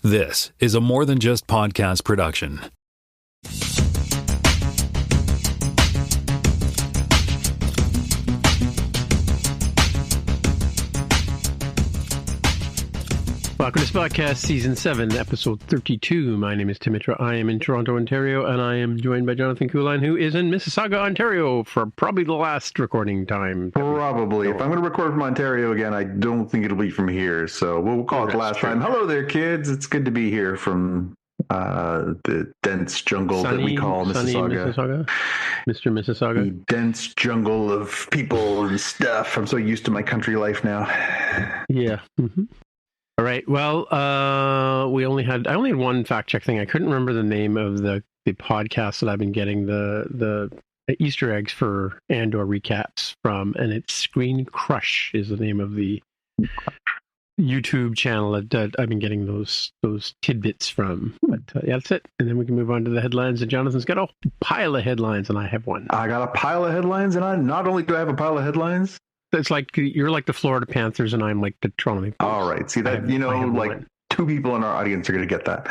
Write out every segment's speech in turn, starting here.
This is a More Than Just Podcast production. Welcome to Spotcast Season 7, Episode 32. My name is Tim Mitra. I am in Toronto, Ontario, and I am joined by Jonathan Kuline, who is in Mississauga, Ontario, for probably the last recording time. Probably. If I'm going to record from Ontario again, I don't think it'll be from here, so we'll call it the last time. Hello there, kids. It's good to be here from the dense jungle that we call Mississauga. Mr. Mississauga. The dense jungle of people and stuff. I'm so used to my country life now. Yeah. Mm-hmm. All right. Well, I only had one fact check thing. I couldn't remember the name of the podcast that I've been getting the Easter eggs for Andor recaps from, and it's Screen Crush is the name of the YouTube channel that I've been getting those tidbits from. But yeah, that's it. And then we can move on to the headlines. And Jonathan's got a pile of headlines, and I have one. I got a pile of headlines, and not only do I have a pile of headlines. It's like you're like the Florida Panthers, and I'm like the Toronto Maple Leafs. All right. See that, like two people in our audience are going to get that.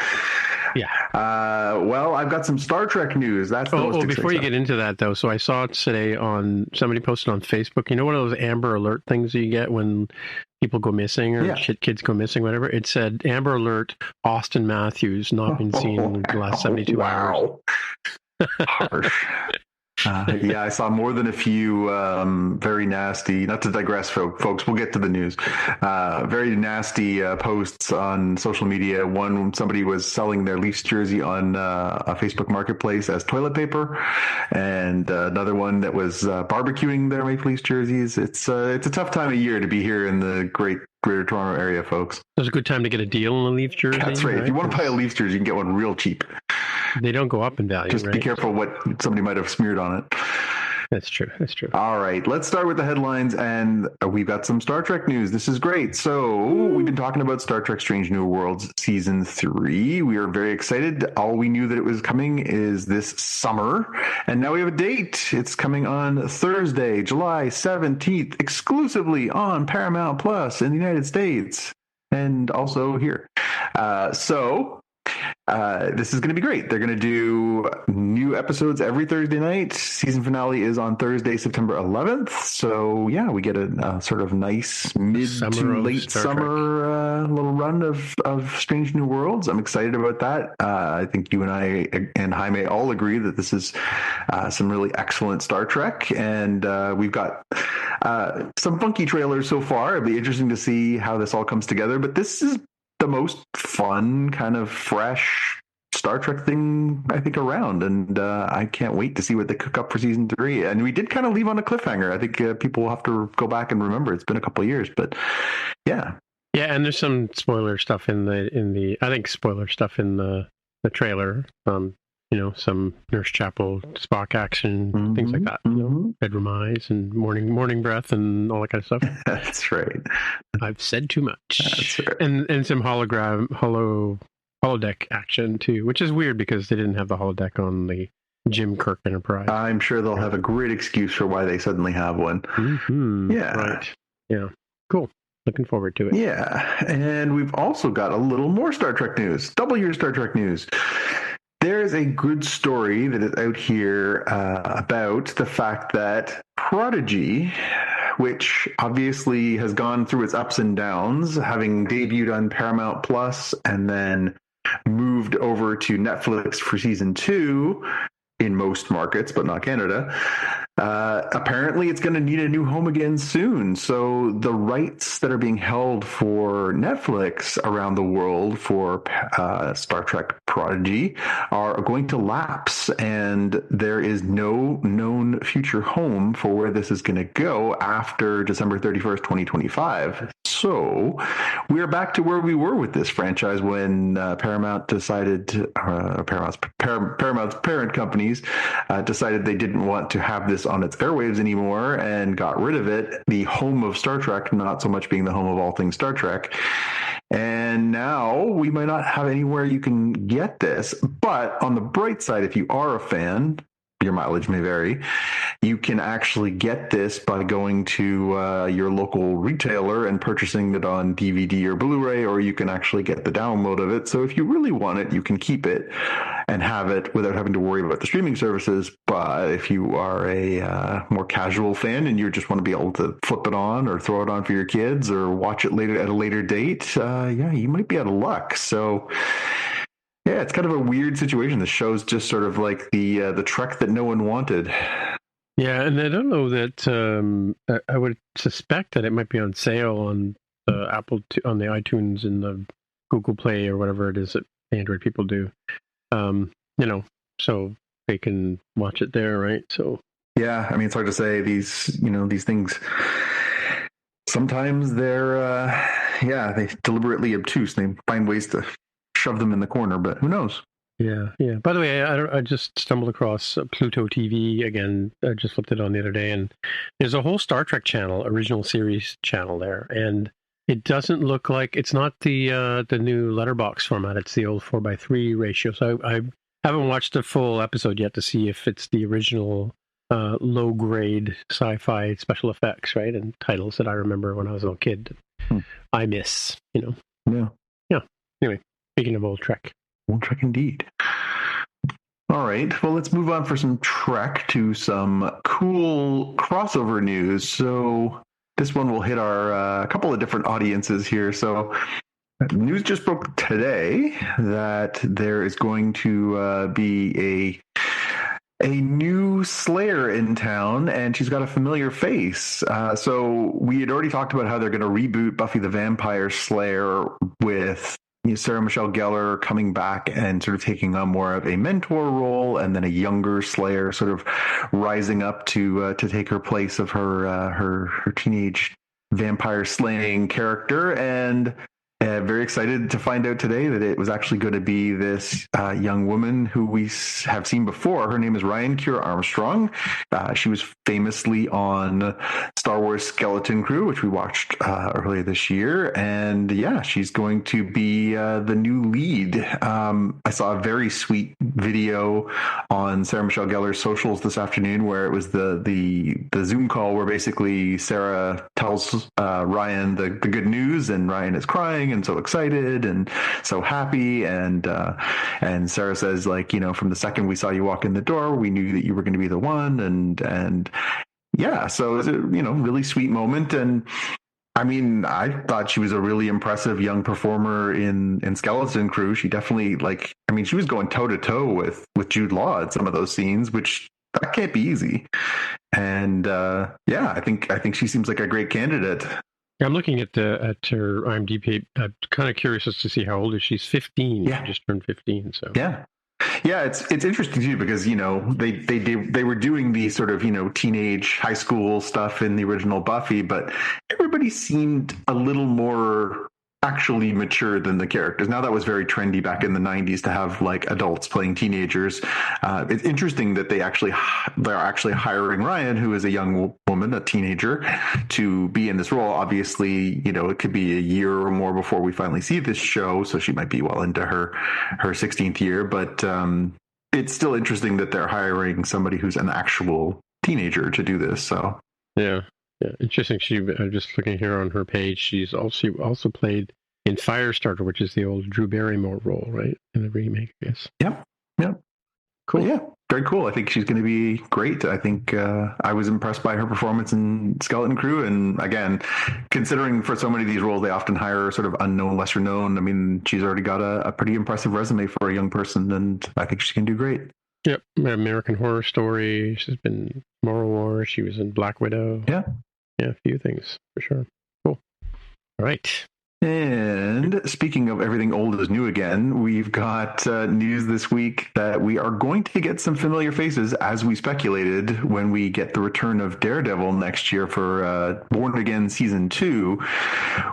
Yeah. Well, I've got some Star Trek news. That's the most exciting before you get into that, though, so I saw it today somebody posted on Facebook. You know, one of those Amber Alert things you get when people go missing or kids go missing, whatever. It said Amber Alert, Austin Matthews not been seen in the last 72 hours. Harsh. I saw more than a few very nasty, not to digress, folks, we'll get to the news, very nasty posts on social media. One, somebody was selling their Leafs jersey on a Facebook marketplace as toilet paper, and another one that was barbecuing their Maple Leafs jerseys. It's a tough time of year to be here in the Greater Toronto area, folks. It's a good time to get a deal on a Leafs jersey. That's right. If you want to buy a Leafs jersey, you can get one real cheap. They don't go up in value. Just be careful what somebody might have smeared on it. That's true. All right, let's start with the headlines, and we've got some Star Trek news. This is great. So we've been talking about Star Trek Strange New Worlds Season 3. We are very excited. All we knew that it was coming is this summer, and now we have a date. It's coming on Thursday, July 17th, exclusively on Paramount Plus in the United States, and also here. This is going to be great. They're going to do new episodes every Thursday night. Season finale is on Thursday, September 11th. So, yeah, we get a sort of nice mid to late summer little run of Strange New Worlds. I'm excited about that. I think you and I and Jaime all agree that this is some really excellent Star Trek. And we've got some funky trailers so far. It'll be interesting to see how this all comes together. But this is the most fun, kind of fresh Star Trek thing I think around, and I can't wait to see what they cook up for Season 3. And we did kind of leave on a cliffhanger. I think people will have to go back and remember it's been a couple of years, but yeah, and there's some spoiler stuff in the trailer. Some Nurse Chapel, Spock action, things like that. Bedroom Eyes and morning breath and all that kind of stuff. That's right. I've said too much. That's right. And some holodeck action too, which is weird because they didn't have the holodeck on the Jim Kirk Enterprise. I'm sure they'll have a great excuse for why they suddenly have one. Mm-hmm. Yeah. Right. Yeah. Cool. Looking forward to it. Yeah. And we've also got a little more Star Trek news. Double your Star Trek news. There's a good story that is out here about the fact that Prodigy, which obviously has gone through its ups and downs, having debuted on Paramount Plus and then moved over to Netflix for Season 2 in most markets, but not Canada. Apparently it's going to need a new home again soon. So the rights that are being held for Netflix around the world for Star Trek Prodigy are going to lapse, and there is no known future home for where this is going to go after December 31st, 2025. So we're back to where we were with this franchise when Paramount decided, Paramount's parent companies decided they didn't want to have this on its airwaves anymore and got rid of it. The home of Star Trek, not so much being the home of all things Star Trek. And now we might not have anywhere you can get this. But on the bright side, if you are a fan, your mileage may vary. You can actually get this by going to your local retailer and purchasing it on DVD or Blu-ray, or you can actually get the download of it. So if you really want it, you can keep it and have it without having to worry about the streaming services. But if you are a more casual fan and you just want to be able to flip it on or throw it on for your kids or watch it later at a later date, you might be out of luck. So yeah, it's kind of a weird situation. The show's just sort of like the Trek that no one wanted. Yeah, and I don't know that I would suspect that it might be on sale on on the iTunes and the Google Play or whatever it is that Android people do. So they can watch it there, right? So yeah, I mean, it's hard to say. These things. Sometimes they're they deliberately obtuse. They find ways to shove them in the corner, but who knows? Yeah. By the way, I just stumbled across Pluto TV again. I just flipped it on the other day, and there's a whole Star Trek channel, original series channel there, and it doesn't look like it's not the new letterbox format. It's the old 4:3 ratio. So I haven't watched a full episode yet to see if it's the original low grade sci-fi special effects, right, and titles that I remember when I was a little kid. I miss, Yeah. Anyway, speaking of old Trek. Old Trek indeed. All right. Well, let's move on for some Trek to some cool crossover news. So this one will hit our couple of different audiences here. So news just broke today that there is going to be a new Slayer in town, and she's got a familiar face. So we had already talked about how they're going to reboot Buffy the Vampire Slayer with Sarah Michelle Gellar coming back and sort of taking on more of a mentor role, and then a younger Slayer sort of rising up to take her place of her teenage vampire slaying character. And very excited to find out today that it was actually going to be this young woman who we have seen before. Her name is Ryan Kiera Armstrong. She was famously on Star Wars Skeleton Crew, which we watched earlier this year. And yeah, she's going to be the new lead. I saw a very sweet video on Sarah Michelle Gellar's socials this afternoon where it was the Zoom call where basically Sarah tells Ryan the good news, and Ryan is crying and so excited and so happy, and Sarah says, like, from the second we saw you walk in the door, we knew that you were going to be the one, and yeah, so it's a really sweet moment. And I mean, I thought she was a really impressive young performer in Skeleton Crew. She definitely, she was going toe to toe with Jude Law at some of those scenes, which that can't be easy. And I think she seems like a great candidate. I'm looking at her IMDb. I'm kind of curious as to see how old is she. She's 15. Yeah. She just turned 15. So yeah, it's interesting too, because they were doing the sort of teenage high school stuff in the original Buffy, but everybody seemed a little more actually mature than the characters. Now, that was very trendy back in the 90s to have like adults playing teenagers. It's interesting that they're actually hiring Ryan, who is a young woman, a teenager, to be in this role. Obviously, it could be a year or more before we finally see this show, so she might be well into her 16th year. But it's still interesting that they're hiring somebody who's an actual teenager to do this. So yeah. Interesting. I'm just looking here on her page. She's also played in Firestarter, which is the old Drew Barrymore role, right, in the remake, I guess. Yep. Cool. Yeah, very cool. I think she's going to be great. I think I was impressed by her performance in Skeleton Crew. And again, considering for so many of these roles, they often hire sort of unknown, lesser known. I mean, she's already got a pretty impressive resume for a young person, and I think she can do great. Yep. American Horror Story. She's been Moral War. She was in Black Widow. Yeah, a few things for sure. Cool. All right. And speaking of everything old is new again, we've got news this week that we are going to get some familiar faces, as we speculated, when we get the return of Daredevil next year for Born Again Season 2.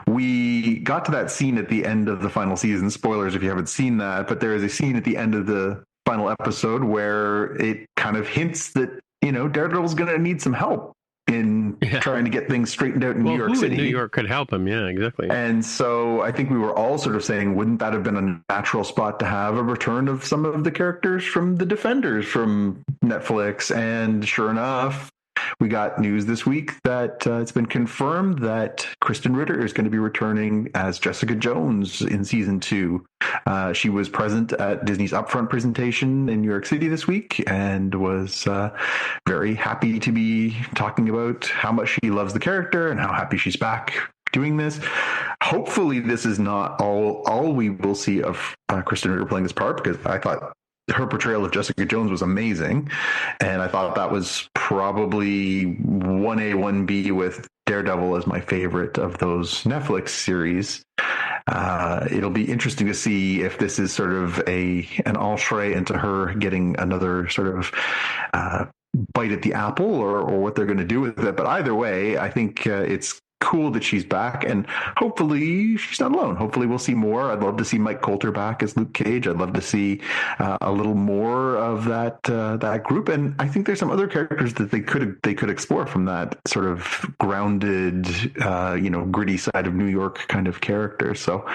We got to that scene at the end of the final season. Spoilers if you haven't seen that, but there is a scene at the end of the final episode where it kind of hints that, Daredevil's going to need some help in trying to get things straightened out in New York City. In New York could help him. Yeah, exactly. And so I think we were all sort of saying, wouldn't that have been a natural spot to have a return of some of the characters from The Defenders from Netflix? And sure enough, we got news this week that it's been confirmed that Kristen Ritter is going to be returning as Jessica Jones in season 2. She was present at Disney's upfront presentation in New York City this week and was very happy to be talking about how much she loves the character and how happy she's back doing this. Hopefully this is not all we will see of Kristen Ritter playing this part, because I thought her portrayal of Jessica Jones was amazing, and I thought that was probably 1A, 1B with Daredevil as my favorite of those Netflix series. It'll be interesting to see if this is sort of an entree into her getting another sort of bite at the apple, or what they're going to do with it. But either way, I think it's cool that she's back, and hopefully she's not alone. Hopefully we'll see more. I'd love to see Mike Coulter back as Luke Cage. I'd love to see a little more of that group, and I think there's some other characters that they could explore from that sort of grounded gritty side of New York kind of character. So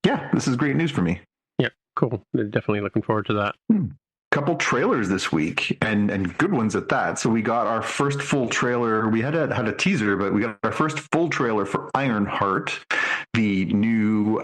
yeah, this is great news for me. Yeah, cool. Definitely looking forward to that. Couple trailers this week, and good ones at that. So we got our first full trailer. We had a teaser, but we got our first full trailer for Ironheart, the new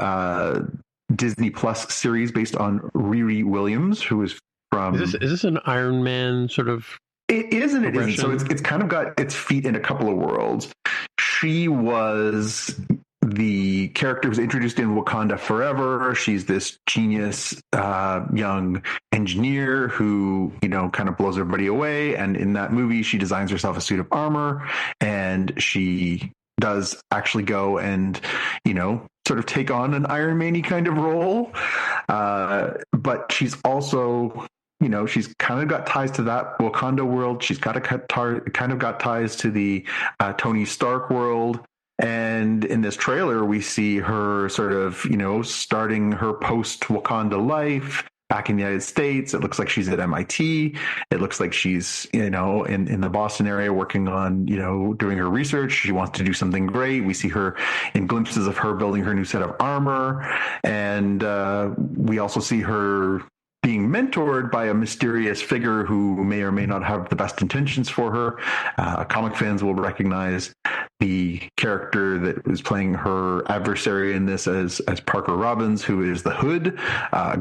Disney Plus series based on Riri Williams, who is from. Is this an Iron Man sort of? It is and it isn't. So it's kind of got its feet in a couple of worlds. She was the character was introduced in Wakanda Forever. She's this genius young engineer who, kind of blows everybody away. And in that movie, she designs herself a suit of armor, and she does actually go and, sort of take on an Iron Man-y kind of role. But she's also, she's kind of got ties to that Wakanda world. She's kind of got ties to the Tony Stark world. And in this trailer, we see her sort of, starting her post-Wakanda life back in the United States. It looks like she's at MIT. It looks like she's, in the Boston area working on, doing her research. She wants to do something great. We see her in glimpses of her building her new set of armor. And we also see her being mentored by a mysterious figure who may or may not have the best intentions for her. Comic fans will recognize the character that is playing her adversary in this as Parker Robbins, who is the Hood,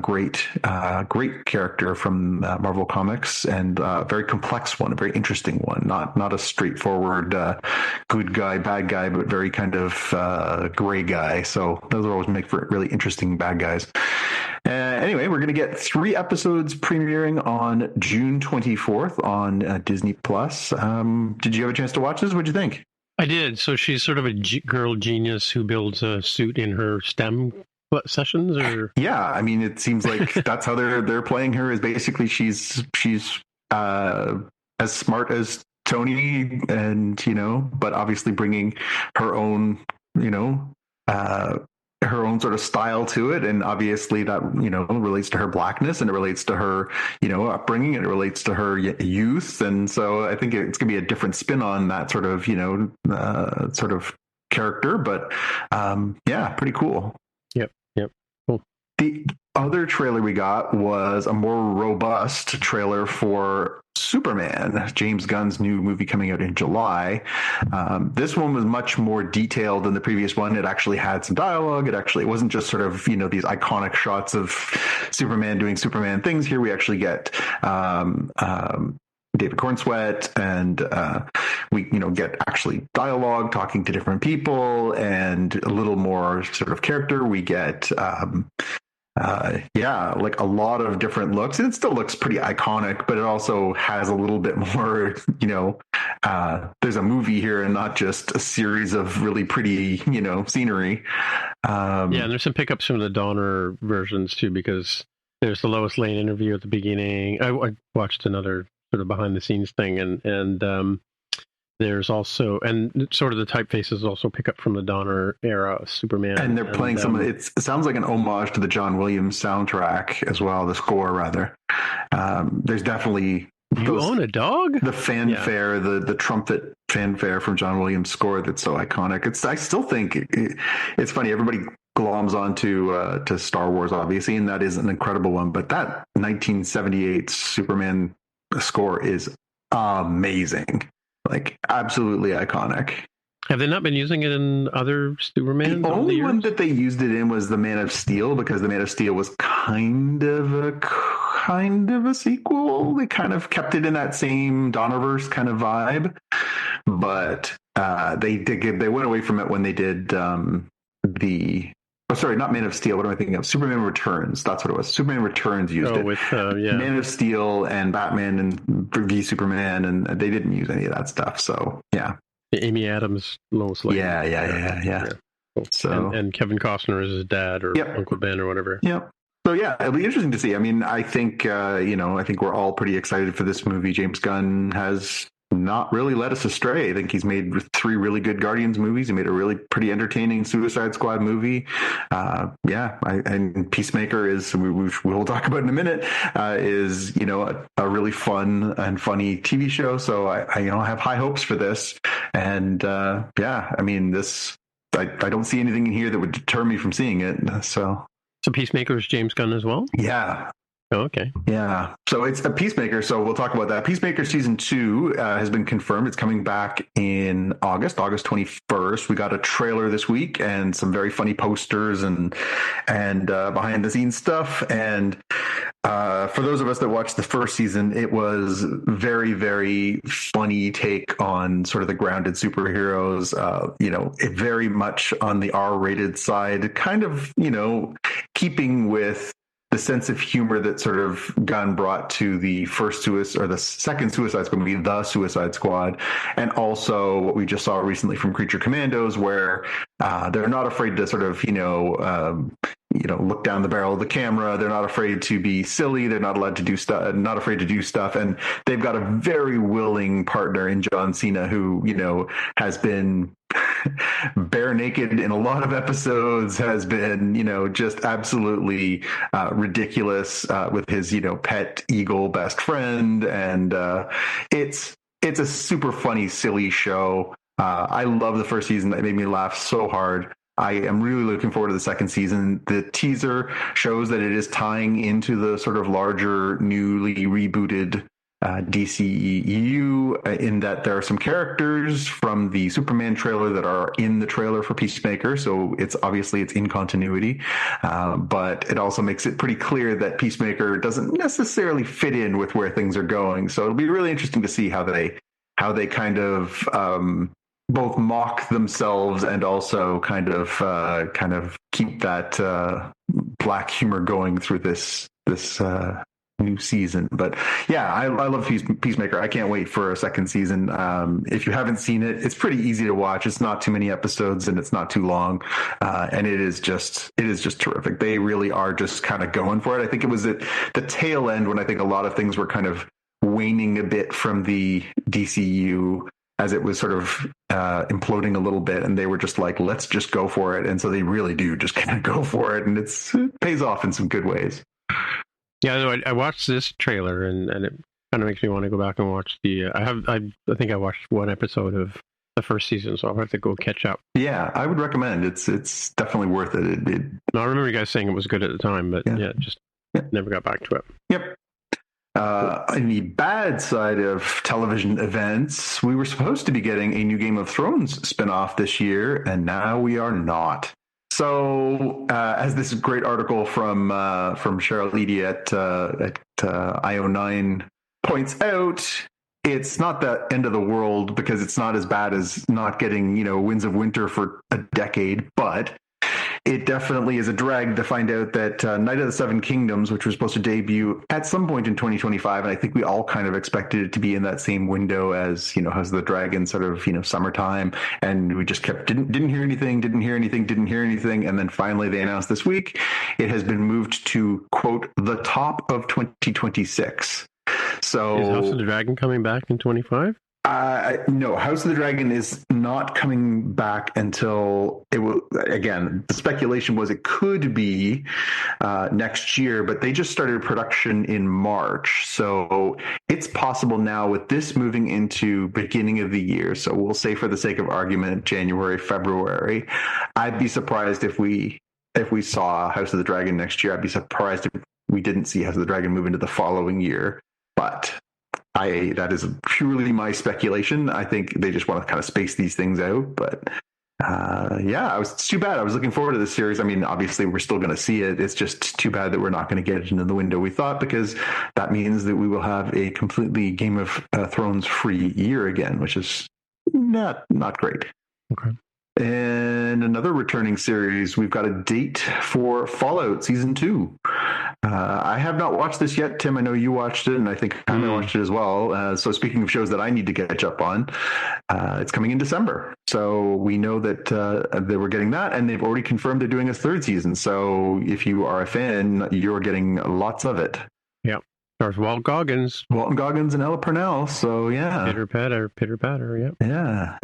great character from Marvel Comics, and a very complex one, a very interesting one, not a straightforward good guy, bad guy, but very kind of gray guy. So those always make for really interesting bad guys. Anyway, we're going to get 3 episodes premiering on June 24th on Disney Plus. Did you have a chance to watch this? What'd you think? I did. So she's sort of a girl genius who builds a suit in her STEM sessions, or yeah, I mean, it seems like that's how they're playing her. Is basically she's as smart as Tony, and but obviously bringing her own her own sort of style to it, and obviously that relates to her blackness, and it relates to her upbringing, and it relates to her youth, and so I think it's gonna be a different spin on that sort of sort of character, but yeah, pretty cool. Yep, cool. The other trailer we got was a more robust trailer for Superman, James Gunn's new movie coming out in July. This one was much more detailed than the previous one. It actually had some dialogue. It wasn't just sort of, these iconic shots of Superman doing Superman things. Here we actually get David Cornsweet, and we get actually dialogue, talking to different people, and a little more sort of character. We get like a lot of different looks, and it still looks pretty iconic, but it also has a little bit more, there's a movie here and not just a series of really pretty, scenery. And there's some pickups from the Donner versions too, because there's the Lois Lane interview at the beginning. I watched another sort of behind the scenes thing, and there's also, and sort of the typefaces also pick up from the Donner era Superman. And they're playing some of it. It sounds like an homage to the John Williams soundtrack as well, the score rather. There's definitely You own a dog? The fanfare, the trumpet fanfare from John Williams' score that's so iconic. I still think it's funny. Everybody gloms onto to Star Wars, obviously, and that is an incredible one. But that 1978 Superman score is amazing, like absolutely iconic. Have they not been using it in other Superman? The only one that they used it in was the Man of Steel, because the Man of Steel was kind of a sequel. They kind of kept it in that same Donnerverse kind of vibe, but they went away from it when they did not Man of Steel. What am I thinking of? Superman Returns. That's what it was. Superman Returns used it. With Man of Steel and Batman and v Superman, and they didn't use any of that stuff. So yeah. Amy Adams, Lois Lane. Yeah. So and Kevin Costner is his dad or Uncle Ben or whatever. Yep. So yeah, it'll be interesting to see. I mean, I think I think we're all pretty excited for this movie. James Gunn has not really led us astray. I think he's made 3 really good Guardians movies. He made a really pretty entertaining Suicide Squad movie. And Peacemaker is, we'll talk about in a minute, is, a really fun and funny TV show. So I have high hopes for this. And I mean, I don't see anything in here that would deter me from seeing it. So Peacemaker is James Gunn as well? Yeah. Oh, okay. Yeah. So it's a Peacemaker. So we'll talk about that. Peacemaker season 2 has been confirmed. It's coming back in August 21st. We got a trailer this week and some very funny posters and behind the scenes stuff. And for those of us that watched the first season, it was very, very funny take on sort of the grounded superheroes, it very much on the R-rated side, kind of, keeping with the sense of humor that sort of Gunn brought to the second Suicide Squad movie, The Suicide Squad, and also what we just saw recently from Creature Commandos, where they're not afraid to sort of, look down the barrel of the camera. They're not afraid to be silly. They're not allowed to do stuff, not afraid to do stuff. And they've got a very willing partner in John Cena, who, has been bare naked in a lot of episodes, has been, just absolutely ridiculous with his, pet eagle best friend. And it's a super funny, silly show. I love the first season. That made me laugh so hard. I am really looking forward to the second season. The teaser shows that it is tying into the sort of larger, newly rebooted DCEU, in that there are some characters from the Superman trailer that are in the trailer for Peacemaker. So it's in continuity, but it also makes it pretty clear that Peacemaker doesn't necessarily fit in with where things are going. So it'll be really interesting to see how they kind of both mock themselves and also kind of keep that black humor going through this new season. But yeah, I love Peacemaker. I can't wait for a second season. If you haven't seen it, it's pretty easy to watch. It's not too many episodes and it's not too long, and it is just terrific. They really are just kind of going for it. I think it was at the tail end when I think a lot of things were kind of waning a bit from the DCU, as it was sort of imploding a little bit, and they were just like, let's just go for it. And so they really do just kind of go for it, and it pays off in some good ways. Yeah, no, I watched this trailer, and it kind of makes me want to go back and watch I think I watched one episode of the first season, so I'll have to go catch up. Yeah, I would recommend. It's definitely worth it. I remember you guys saying it was good at the time, but never got back to it. Yep. On the bad side of television events, we were supposed to be getting a new Game of Thrones spinoff this year, and now we are not. So, as this great article from Cheryl Eady at IO9 points out, it's not the end of the world, because it's not as bad as not getting, Winds of Winter for a decade, but it definitely is a drag to find out that Night of the Seven Kingdoms, which was supposed to debut at some point in 2025, and I think we all kind of expected it to be in that same window as, House of the Dragon, sort of, summertime, and we just didn't hear anything, and then finally they announced this week it has been moved to, quote, the top of 2026. So is House of the Dragon coming back in 25? No, House of the Dragon is not coming back until it will. Again, the speculation was it could be next year, but they just started production in March, so it's possible now with this moving into beginning of the year. So we'll say, for the sake of argument, January, February. I'd be surprised if we saw House of the Dragon next year. I'd be surprised if we didn't see House of the Dragon move into the following year, but. That is purely my speculation. I think they just want to kind of space these things out. But it's too bad. I was looking forward to this series. I mean, obviously, we're still going to see it. It's just too bad that we're not going to get it into the window we thought, because that means that we will have a completely Game of Thrones free year again, which is not great. Okay. And another returning series, we've got a date for Fallout Season 2. I have not watched this yet. Tim, I know you watched it, and I think I watched it as well. So speaking of shows that I need to catch up on, it's coming in December. So we know that they were getting that, and they've already confirmed they're doing a third season. So if you are a fan, you're getting lots of it. Yeah. There's Walton Goggins and Ella Purnell. So yeah, pitter patter. Yeah.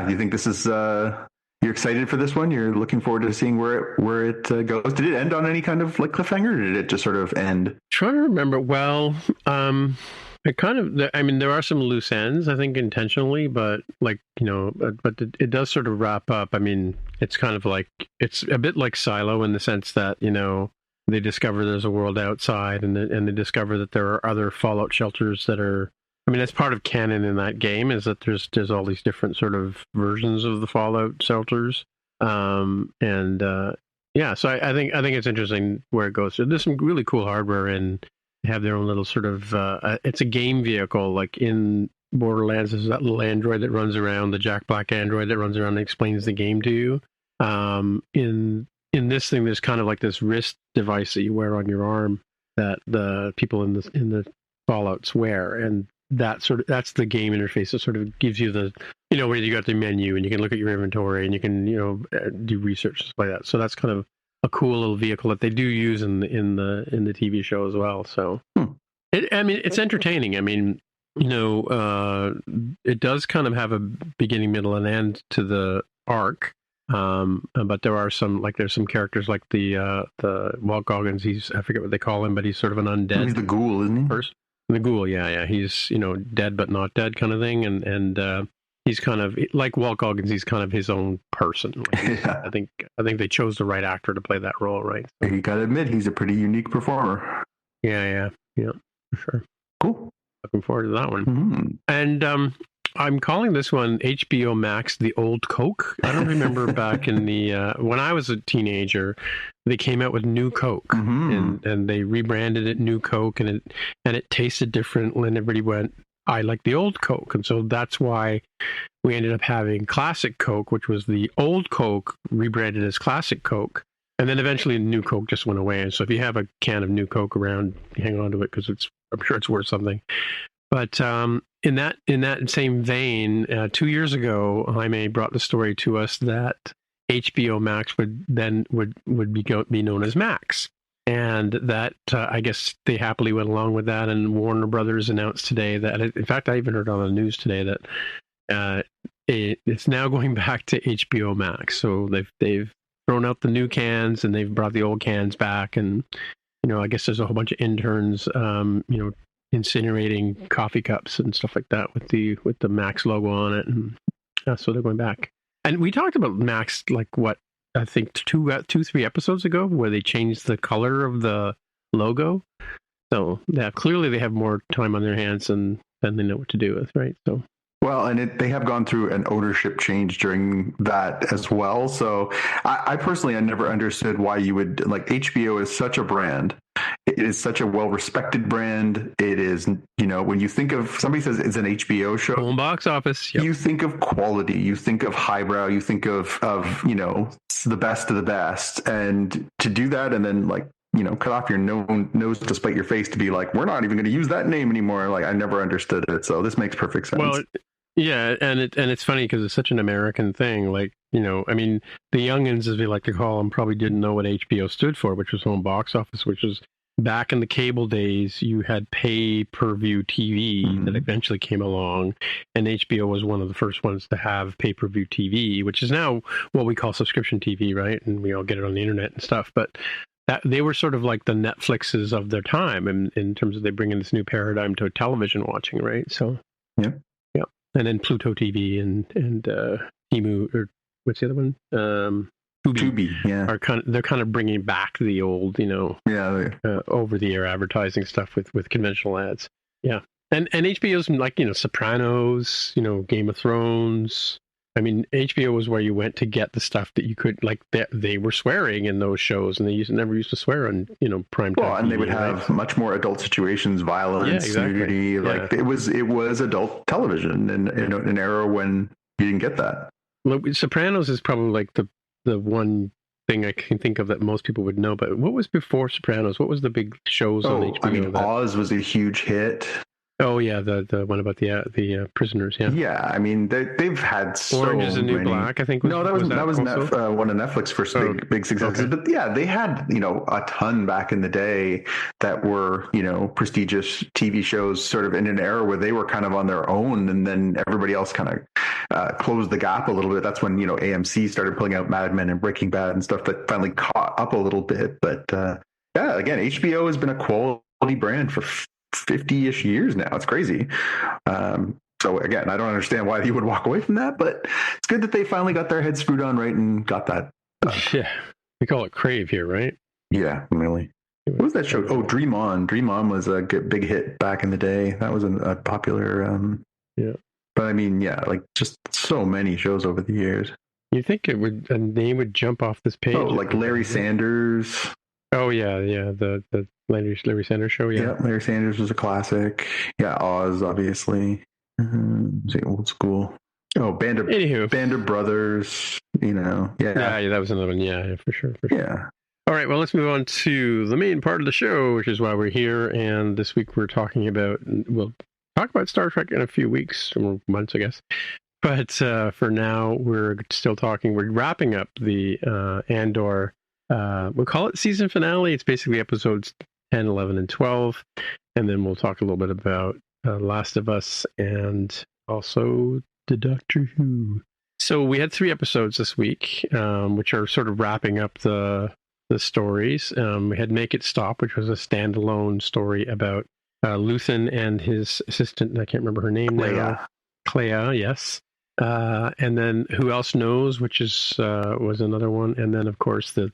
You think this is? You're excited for this one? You're looking forward to seeing where it goes. Did it end on any kind of like cliffhanger, or did it just sort of end? Trying to remember. Well, it kind of. I mean, there are some loose ends, I think, intentionally, but but it does sort of wrap up. I mean, it's kind of like, it's a bit like Silo in the sense that they discover there's a world outside, and they discover that there are other Fallout shelters that are. I mean, that's part of canon in that game, is that there's all these different sort of versions of the Fallout shelters, So I think it's interesting where it goes. So there's some really cool hardware, and they have their own little sort of. It's a game vehicle, like in Borderlands. There's that little android that runs around, the Jack Black android that runs around and explains the game to you. In this thing, there's kind of like this wrist device that you wear on your arm that the people in the Fallouts wear, and that's the game interface that sort of gives you the where you got the menu and you can look at your inventory and you can do research, stuff like that. So that's kind of a cool little vehicle that they do use in the TV show as well. So it's entertaining. I mean, it does kind of have a beginning, middle, and end to the arc. But there are there's some characters like the Walt Goggins. I forget what they call him, but he's sort of an undead. He's the ghoul, isn't he? The ghoul, yeah. He's dead but not dead kind of thing, and he's kind of like Walt Goggins. He's kind of his own person. Yeah. I think they chose the right actor to play that role, right? So, you got to admit, he's a pretty unique performer. Yeah, for sure. Cool. Looking forward to that one. Mm-hmm. And I'm calling this one HBO Max The Old Coke. I don't remember back in the when I was a teenager, they came out with New Coke, and they rebranded it New Coke, and it tasted different, and everybody went, I like the old Coke. And so that's why we ended up having Classic Coke, which was the old Coke rebranded as Classic Coke. And then eventually New Coke just went away. And so if you have a can of New Coke around, hang on to it, because I'm sure it's worth something. But in that same vein, 2 years ago, Jaime brought the story to us that HBO Max would be known as Max, and that I guess they happily went along with that. And Warner Brothers announced today that, in fact, I even heard on the news today that it's now going back to HBO Max. So they've thrown out the new cans and they've brought the old cans back, and I guess there's a whole bunch of interns, incinerating coffee cups and stuff like that with the Max logo on it, and so they're going back. And we talked about Max I think 2-3 episodes ago, where they changed the color of the logo. So yeah, clearly they have more time on their hands than they know what to do with, right? So. Well, and they have gone through an ownership change during that as well. So I personally, I never understood why you would, HBO is such a brand. It is such a well-respected brand. It is, when you think of, somebody says it's an HBO show. Home box office. Yep. You think of quality. You think of highbrow. You think of the best of the best. And to do that and then cut off your nose to spite your face to be like, we're not even going to use that name anymore. I never understood it. So this makes perfect sense. Well, yeah, and it's funny because it's such an American thing. I mean, the youngins, as we like to call them, probably didn't know what HBO stood for, which was home box office, which is back in the cable days, you had pay-per-view TV that eventually came along, and HBO was one of the first ones to have pay-per-view TV, which is now what we call subscription TV, right? And we all get it on the internet and stuff. But that they were sort of like the Netflixes of their time, in terms of they bring in this new paradigm to television watching, right? So yeah. And then Pluto TV and Timu, or what's the other one? Tubi, yeah. They're kind of bringing back the old, over the air advertising stuff with conventional ads. Yeah. And HBO's like, Sopranos, Game of Thrones. I mean, HBO was where you went to get the stuff that you could, like, they were swearing in those shows, and they never used to swear on, prime time. Well, and TV, they would have much more adult situations, violence, nudity. Like, it was adult television in an era when you didn't get that. Well, Sopranos is probably like the one thing I can think of that most people would know. But what was before Sopranos? What was the big shows on HBO? I mean, Oz was a huge hit. Oh yeah, the one about the prisoners. Yeah. Yeah, I mean they've had so Orange is the New many. Black. I think. That was one of Netflix's first big successes. Okay. But yeah, they had a ton back in the day that were prestigious TV shows, sort of in an era where they were kind of on their own, and then everybody else kind of closed the gap a little bit. That's when AMC started pulling out Mad Men and Breaking Bad and stuff that finally caught up a little bit. But yeah, again, HBO has been a quality brand for 50-ish years now. It's crazy. So again, I don't understand why you would walk away from that, but it's good that they finally got their heads screwed on right and got that. Yeah, we call it Crave here, right? Yeah, really. What was that show? Oh, Dream On. Dream On was a big hit back in the day. That was a popular. Yeah. But I mean, yeah, like just so many shows over the years. You think a name would jump off this page? Oh, like Larry Sanders. Oh yeah, the Larry Sanders Show. Yeah, Larry Sanders was a classic. Yeah, Oz, obviously. Old school. Oh, Band of Brothers. Yeah, that was another one. Yeah, for sure. Yeah. All right, well, let's move on to the main part of the show, which is why we're here. And this week we'll talk about Star Trek in a few weeks or months, I guess. But for now, we're wrapping up the Andor. We'll call it season finale. It's basically episodes 10, 11, and 12. And then we'll talk a little bit about Last of Us and also the Doctor Who. So we had 3 episodes this week, which are sort of wrapping up the stories. We had Make It Stop, which was a standalone story about Luthen and his assistant. I can't remember her name now. Clea, yes. And then Who Else Knows, which was another one. And then, of course, the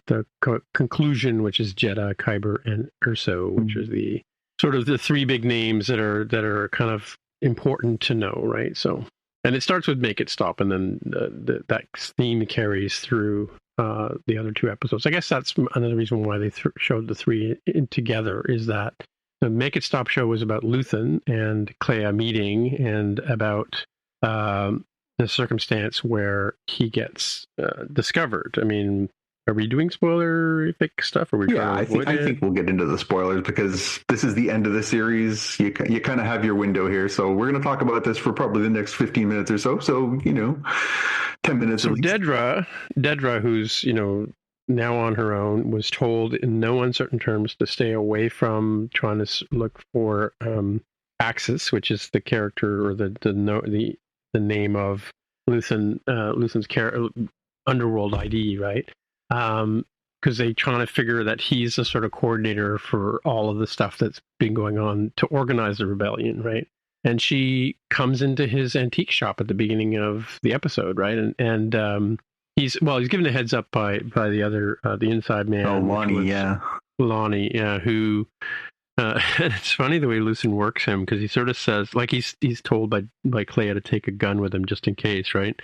conclusion, which is Jedha, Kyber, and Urso, which is the sort of the 3 big names that are kind of important to know, right? So, and it starts with Make It Stop, and then that theme carries through the other 2 episodes. I guess that's another reason why they showed the 3 together, is that the Make It Stop show was about Luthen and Clea meeting, and about the circumstance where he gets discovered. I mean, are we doing spoilerific stuff? I think we'll get into the spoilers because this is the end of the series. You kind of have your window here, so we're going to talk about this for probably the next 15 minutes or so. So 10 minutes. So Dedra, who's now on her own, was told in no uncertain terms to stay away from trying to look for Axis, which is the character or the name of Luthen's underworld ID, right? Because they're trying to figure that he's the sort of coordinator for all of the stuff that's been going on to organize the rebellion, right? And she comes into his antique shop at the beginning of the episode, right? And he's given a heads up by the other the inside man. Oh, Lonnie, who. It's funny the way Luthen works him, because he sort of says, like, he's told by Clea to take a gun with him just in case, right?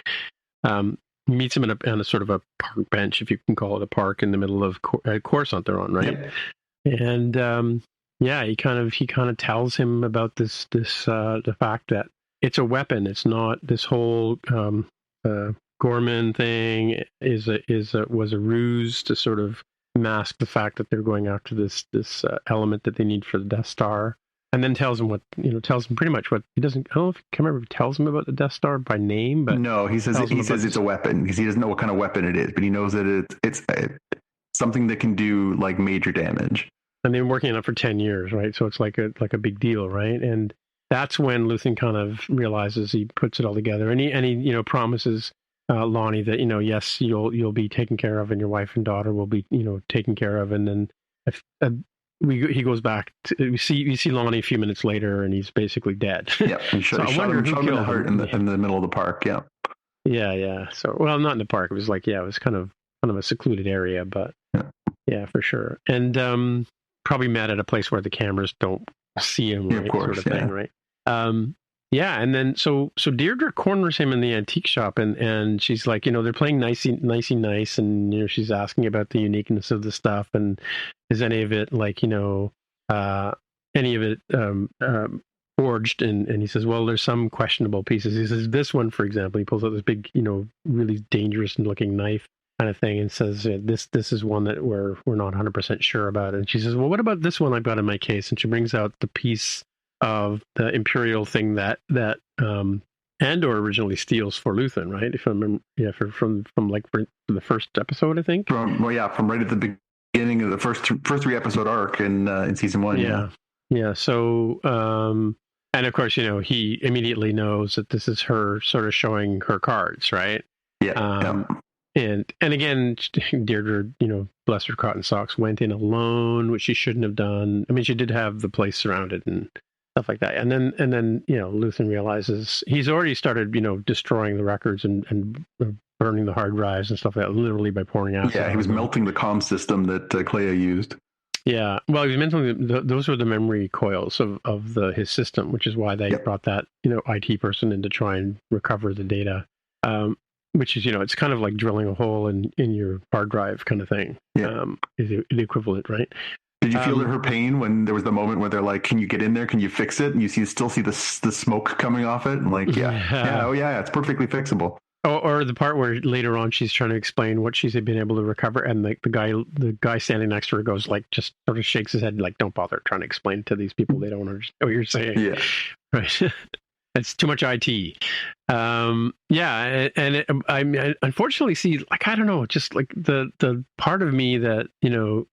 Meets him on a sort of a park bench, if you can call it a park, in the middle of Coruscant they're on, right? Yep. And he kind of tells him about this the fact that it's a weapon. It's not this whole Gorman thing was a ruse to sort of mask the fact that they're going after this element that they need for the Death Star, and then tells him pretty much what he doesn't. I don't know if I can't remember if he tells him about the Death Star by name, but no, he says it's a weapon because he doesn't know what kind of weapon it is, but he knows that it's something that can do like major damage. and they've been working on it for 10 years, right? So it's like a big deal, right? And that's when Luthen kind of realizes, he puts it all together, and he promises Lonnie that, yes, you'll be taken care of, and your wife and daughter will be taken care of. And then he goes back we see Lonnie a few minutes later, and he's basically dead. Yeah, he shot him in the heart in the middle of the park. Yeah. So, well, not in the park. It was it was kind of a secluded area, but yeah, for sure. And probably met at a place where the cameras don't see him, right? Of course, sort of thing, right? And then so Deirdre corners him in the antique shop, and she's like, they're playing nicey nice, and she's asking about the uniqueness of the stuff, and is any of it forged? And he says, well, there's some questionable pieces. He says, this one, for example, he pulls out this big, really dangerous looking knife kind of thing, and says, this is one that we're not 100% sure about. And she says, well, what about this one I've got in my case? And she brings out the piece of the Imperial thing that Andor originally steals for Luthen, right? If I remember, from the first episode, I think. From right at the beginning of the first 3 episode arc in season 1. Yeah. So, and of course, he immediately knows that this is her sort of showing her cards, right? Yeah. And again, Deirdre, bless her cotton socks, went in alone, which she shouldn't have done. I mean, she did have the place surrounded and stuff like that. And then Luthen realizes he's already started, destroying the records and burning the hard drives and stuff like that, literally by pouring acid. Yeah, he was melting the comm system that Clea used. Yeah, well, he was melting those were the memory coils of his system, which is why they brought that IT person in to try and recover the data. Which is, it's kind of like drilling a hole in your hard drive kind of thing. Yeah. Is the equivalent, right? Did you feel her pain when there was the moment where they're like, can you get in there? Can you fix it? And you still see the smoke coming off it? And like, it's perfectly fixable. Or the part where later on she's trying to explain what she's been able to recover, and the guy standing next to her goes just sort of shakes his head like, don't bother trying to explain to these people, they don't understand what you're saying. Yeah. Right. It's too much IT. I unfortunately see, I don't know, just like the part of me that,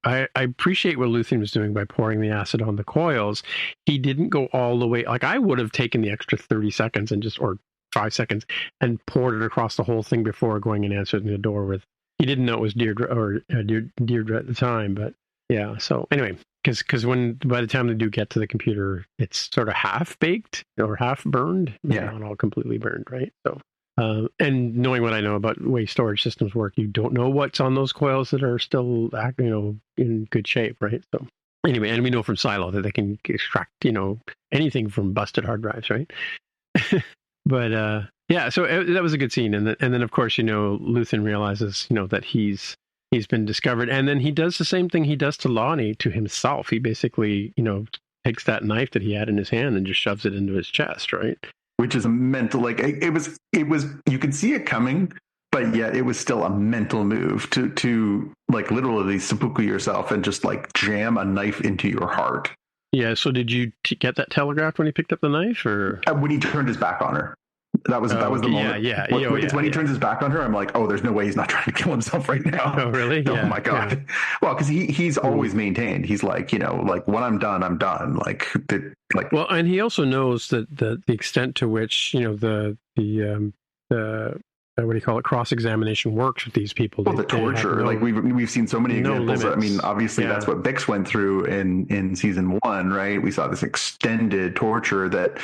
I appreciate what Luthen was doing by pouring the acid on the coils. He didn't go all the way. I would have taken the extra 30 seconds or 5 seconds and poured it across the whole thing before going and answering the door with. He didn't know it was Deirdre Deirdre at the time, but yeah. So anyway, because by the time they do get to the computer, it's sort of half baked or half burned, not all completely burned, right? So, and knowing what I know about the way storage systems work, you don't know what's on those coils that are still, in good shape, right? So anyway, and we know from Silo that they can extract, anything from busted hard drives, right? But so that was a good scene, and then of course, Luthen realizes, that he's been discovered, and then he does the same thing he does to Lonnie to himself. He basically, takes that knife that he had in his hand and just shoves it into his chest, right? Which is a mental, it was you could see it coming, but yet it was still a mental move to literally seppuku yourself and just jam a knife into your heart. Yeah. So did you get that telegraphed when he picked up the knife, or when he turned his back on her? That was the moment. When he turns his back on her, I'm like, oh, there's no way he's not trying to kill himself right now. Oh, really? Oh my God. Yeah. Well, because he's always maintained. He's when I'm done, I'm done. Well, and he also knows that the extent to which the what do you call it, cross-examination works with these people. Well, the torture, we've seen so many examples. I mean, obviously that's what Bix went through in season 1, right? We saw this extended torture that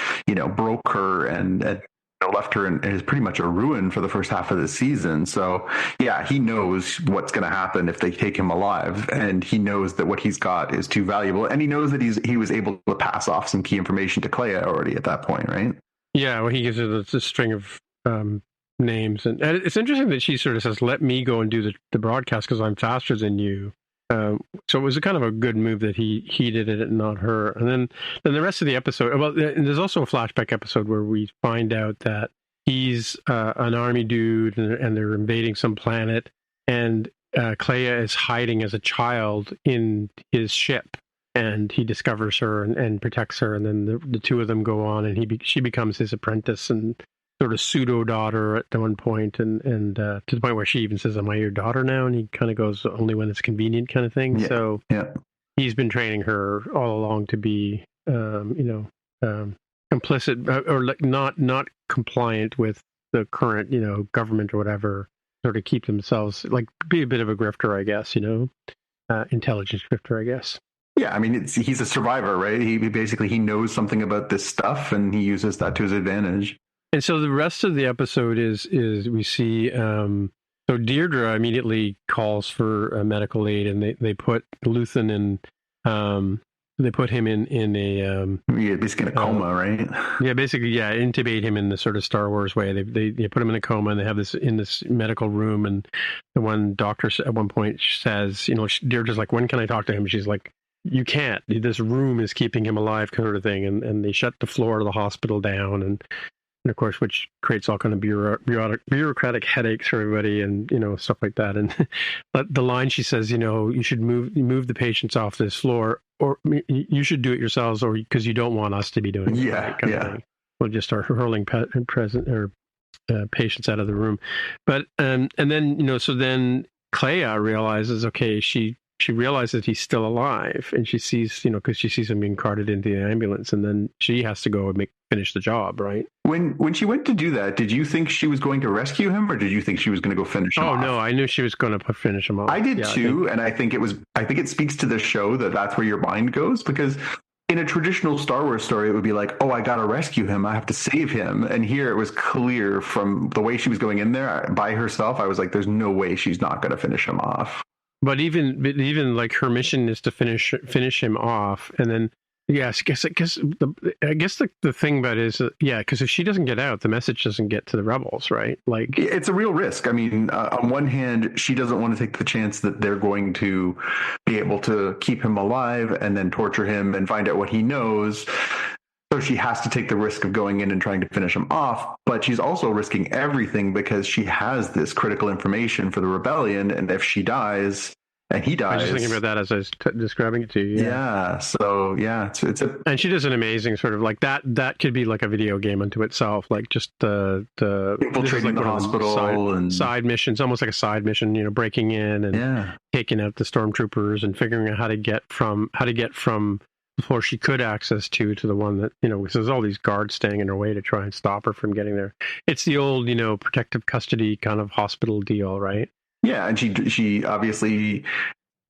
broke her and left her and is pretty much a ruin for the first half of the season. So yeah, he knows what's going to happen if they take him alive, and he knows that what he's got is too valuable, and he knows that he was able to pass off some key information to Clea already at that point, right? Yeah, well, he gives her this string of names, and it's interesting that she sort of says, let me go and do the broadcast because I'm faster than you. So it was a kind of a good move that he did it and not her. And then the rest of the episode, well, and there's also a flashback episode where we find out that he's an army dude and they're invading some planet, and Clea is hiding as a child in his ship, and he discovers her and protects her, and then the two of them go on, and she becomes his apprentice and sort of pseudo daughter at one point, and to the point where she even says, "Am I your daughter now?" And he kind of goes, "Only when it's convenient," kind of thing. Yeah. So he's been training her all along to be, complicit or like not compliant with the current, government or whatever, sort of keep themselves, like, be a bit of a grifter, I guess, intelligence grifter, I guess. Yeah, I mean, he's a survivor, right? He knows something about this stuff, and he uses that to his advantage. And so the rest of the episode is we see, so Deirdre immediately calls for medical aid, and they put Luthen in, they put him in a basically in a coma, right? Yeah, basically, yeah, intubate him in the sort of Star Wars way. They put him in a coma, and they have this in this medical room, and the one doctor at one point says, Deirdre's like, when can I talk to him? She's like, you can't. This room is keeping him alive, kind of thing. And they shut the floor of the hospital down, and of course, which creates all kind of bureaucratic headaches for everybody, and stuff like that. And but the line she says, you should move the patients off this floor, or you should do it yourselves, or because you don't want us to be doing it. Yeah, kind of thing. We'll just start hurling patients out of the room. But and then so then Clea realizes, okay, she realizes he's still alive, and she sees, because she sees him being carted into the ambulance, and then she has to go and finish the job, right? When she went to do that, did you think she was going to rescue him, or did you think she was going to go finish him off? Oh, no, I knew she was going to finish him off. I did too, and I think it speaks to the show that's where your mind goes, because in a traditional Star Wars story, it would be like, oh, I got to rescue him. I have to save him. And here it was clear from the way she was going in there by herself. I was like, there's no way she's not going to finish him off. But even like her mission is to finish him off, and then yes, I guess the thing about it is because if she doesn't get out, the message doesn't get to the rebels, right? Like, it's a real risk. I mean, on one hand, she doesn't want to take the chance that they're going to be able to keep him alive and then torture him and find out what he knows. So she has to take the risk of going in and trying to finish him off, but she's also risking everything because she has this critical information for the rebellion, and if she dies and he dies... I was just thinking about that as I was describing it to you. Yeah, so yeah, it's a... And she does an amazing sort of like that could be like a video game unto itself, like just the infiltrating the hospital and side missions, almost like a side mission, breaking in and taking out the stormtroopers and figuring out how to get from the floor she could access to the one that, because there's all these guards staying in her way to try and stop her from getting there. It's the old, protective custody kind of hospital deal, right? Yeah, and she obviously,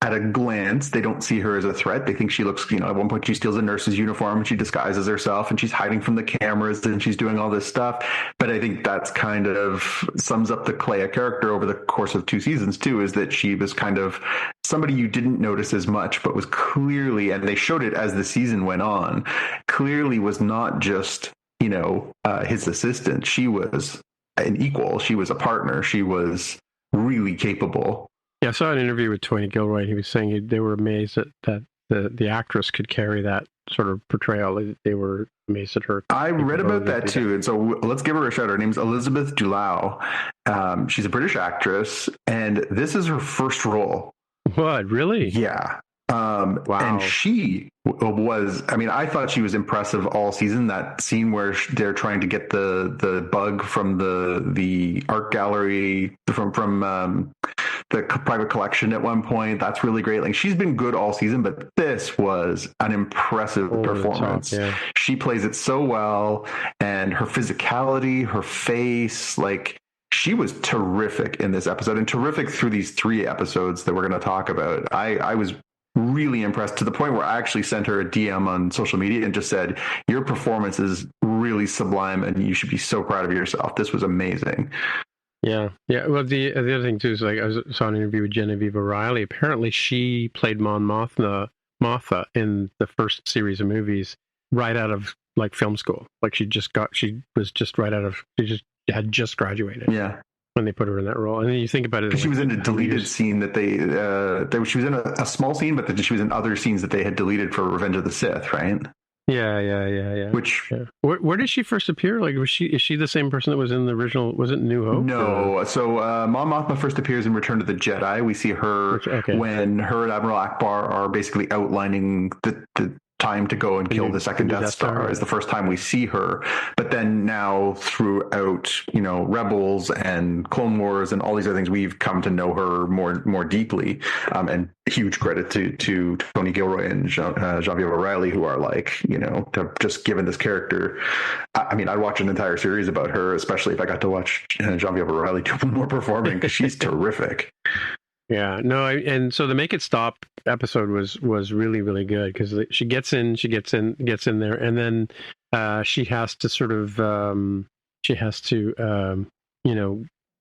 at a glance, they don't see her as a threat. They think she looks, at one point she steals a nurse's uniform and she disguises herself and she's hiding from the cameras and she's doing all this stuff. But I think that's kind of sums up the Clea character over the course of 2 seasons too, is that she was kind of somebody you didn't notice as much, but was clearly, and they showed it as the season went on, clearly was not just, his assistant. She was an equal. She was a partner. She was really capable. Yeah, I saw an interview with Tony Gilroy. He was saying they were amazed that the actress could carry that sort of portrayal. They were amazed at her. I read about that too, and so let's give her a shout. Her name's Elizabeth Dulau. She's a British actress, and this is her first role. What, really? Yeah. Wow. And she was, I thought she was impressive all season. That scene where they're trying to get the bug from the art gallery from the private collection at one point, that's really great. Like, she's been good all season, but this was an impressive performance. Yeah. She plays it so well, and her physicality, her face, like, she was terrific in this episode, and terrific through these 3 episodes that we're going to talk about. I was really impressed, to the point where I actually sent her a DM on social media and just said, your performance is really sublime and you should be so proud of yourself. This was amazing. Yeah. Well, the other thing too is, like, I saw an interview with Genevieve O'Reilly. Apparently, she played Mon Mothma in the first series of movies right out of like film school. Like, she had just graduated. Yeah. When they put her in that role, and then you think about it, she was in a deleted scene that she was in a small scene, but she was in other scenes that they had deleted for Revenge of the Sith, right? Yeah. Which where did she first appear? Like, is she the same person that was in the original? Was it New Hope? No. Or? So Mon Mothma first appears in Return of the Jedi. We see her when her and Admiral Akbar are basically outlining the time to go and kill the second Death Star. Is the first time we see her. But then now throughout, Rebels and Clone Wars and all these other things, we've come to know her more deeply. And huge credit to Tony Gilroy and Genevieve O'Reilly, who are to have just given this character. I mean, I'd watch an entire series about her, especially if I got to watch Genevieve O'Reilly do more performing, because she's terrific. Yeah, no, and so the Make It Stop episode was really, really good, because she gets in there, and then she has to sort of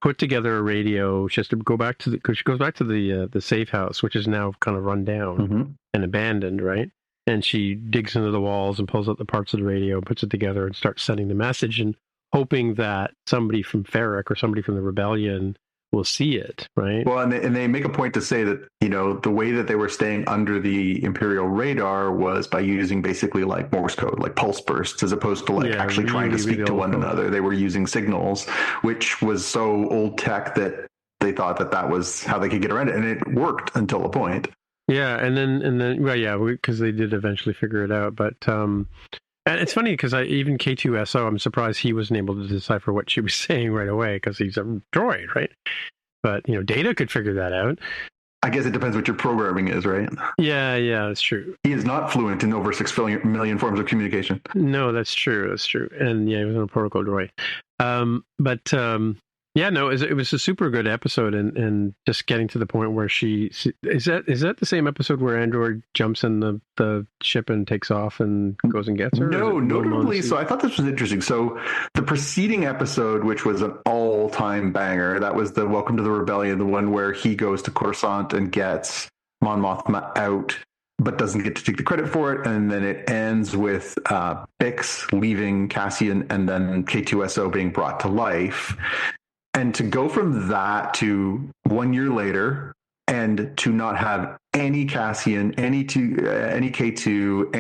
put together a radio. She has to go back to because she goes back to the safe house, which is now kind of run down and abandoned, right? And she digs into the walls and pulls out the parts of the radio, puts it together, and starts sending the message, and hoping that somebody from Ferric or somebody from the rebellion will see it, right? Well, and they make a point to say that, the way that they were staying under the Imperial radar was by using basically like Morse code, like pulse bursts, as opposed to actually trying to speak to one another. They were using signals, which was so old tech that they thought that was how they could get around it. And it worked until a point. Yeah. And then, well, yeah, because they did eventually figure it out. But, and it's funny because even K2SO, I'm surprised he wasn't able to decipher what she was saying right away, because he's a droid, right? But, Data could figure that out. I guess it depends what your programming is, right? Yeah, that's true. He is not fluent in over 6 million forms of communication. No, that's true. And yeah, he was on a protocol droid. Yeah, no, it was a super good episode, and just getting to the point where is that the same episode where Andor jumps in the ship and takes off and goes and gets her? No, notably. So I thought this was interesting. So the preceding episode, which was an all-time banger, that was the Welcome to the Rebellion, the one where he goes to Coruscant and gets Mon Mothma out, but doesn't get to take the credit for it. And then it ends with Bix leaving Cassian, and then K2SO being brought to life. And to go from that to 1 year later, and to not have any Cassian, any K2,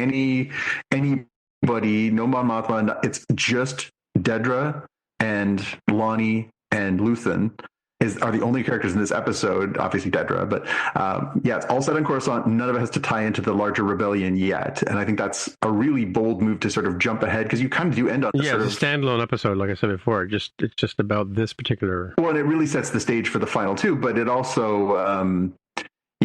anybody, no Mon Mothma, it's just Dedra and Lonnie and Luthen are the only characters in this episode. Obviously Dedra, but it's all set on Coruscant. None of it has to tie into the larger rebellion yet, and I think that's a really bold move to sort of jump ahead, because you kind of do end on it's a standalone episode, like I said before. It's just about this particular. Well, and it really sets the stage for the final two, but it also.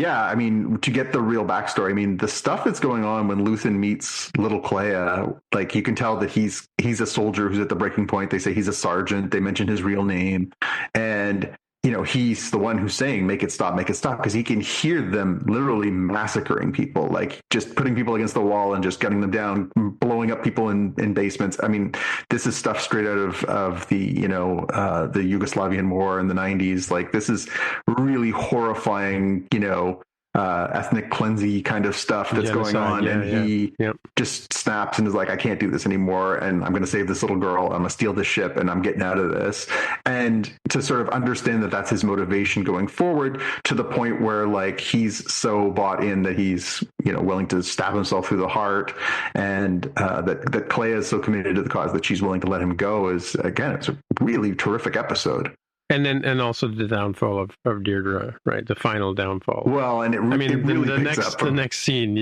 I mean, to get the real backstory, I mean, the stuff that's going on when Luthen meets little Clea, like, you can tell that he's a soldier who's at the breaking point. They say he's a sergeant. They mention his real name, and he's the one who's saying, make it stop, because he can hear them literally massacring people, like just putting people against the wall and just gunning them down, blowing up people in basements. I mean, this is stuff straight out of the, the Yugoslavian war in the 90s. Like, this is really horrifying, ethnic cleansing kind of stuff that's going on. He just snaps and is like, I can't do this anymore, and I'm going to save this little girl. I'm going to steal this ship, and I'm getting out of this. And to sort of understand that that's his motivation going forward, to the point where, like, he's so bought in that he's, willing to stab himself through the heart, and that Clea is so committed to the cause that she's willing to let him go, is, again, it's a really terrific episode. And also the downfall of Deirdre, right? The final downfall. Well, and it really picks up. The next scene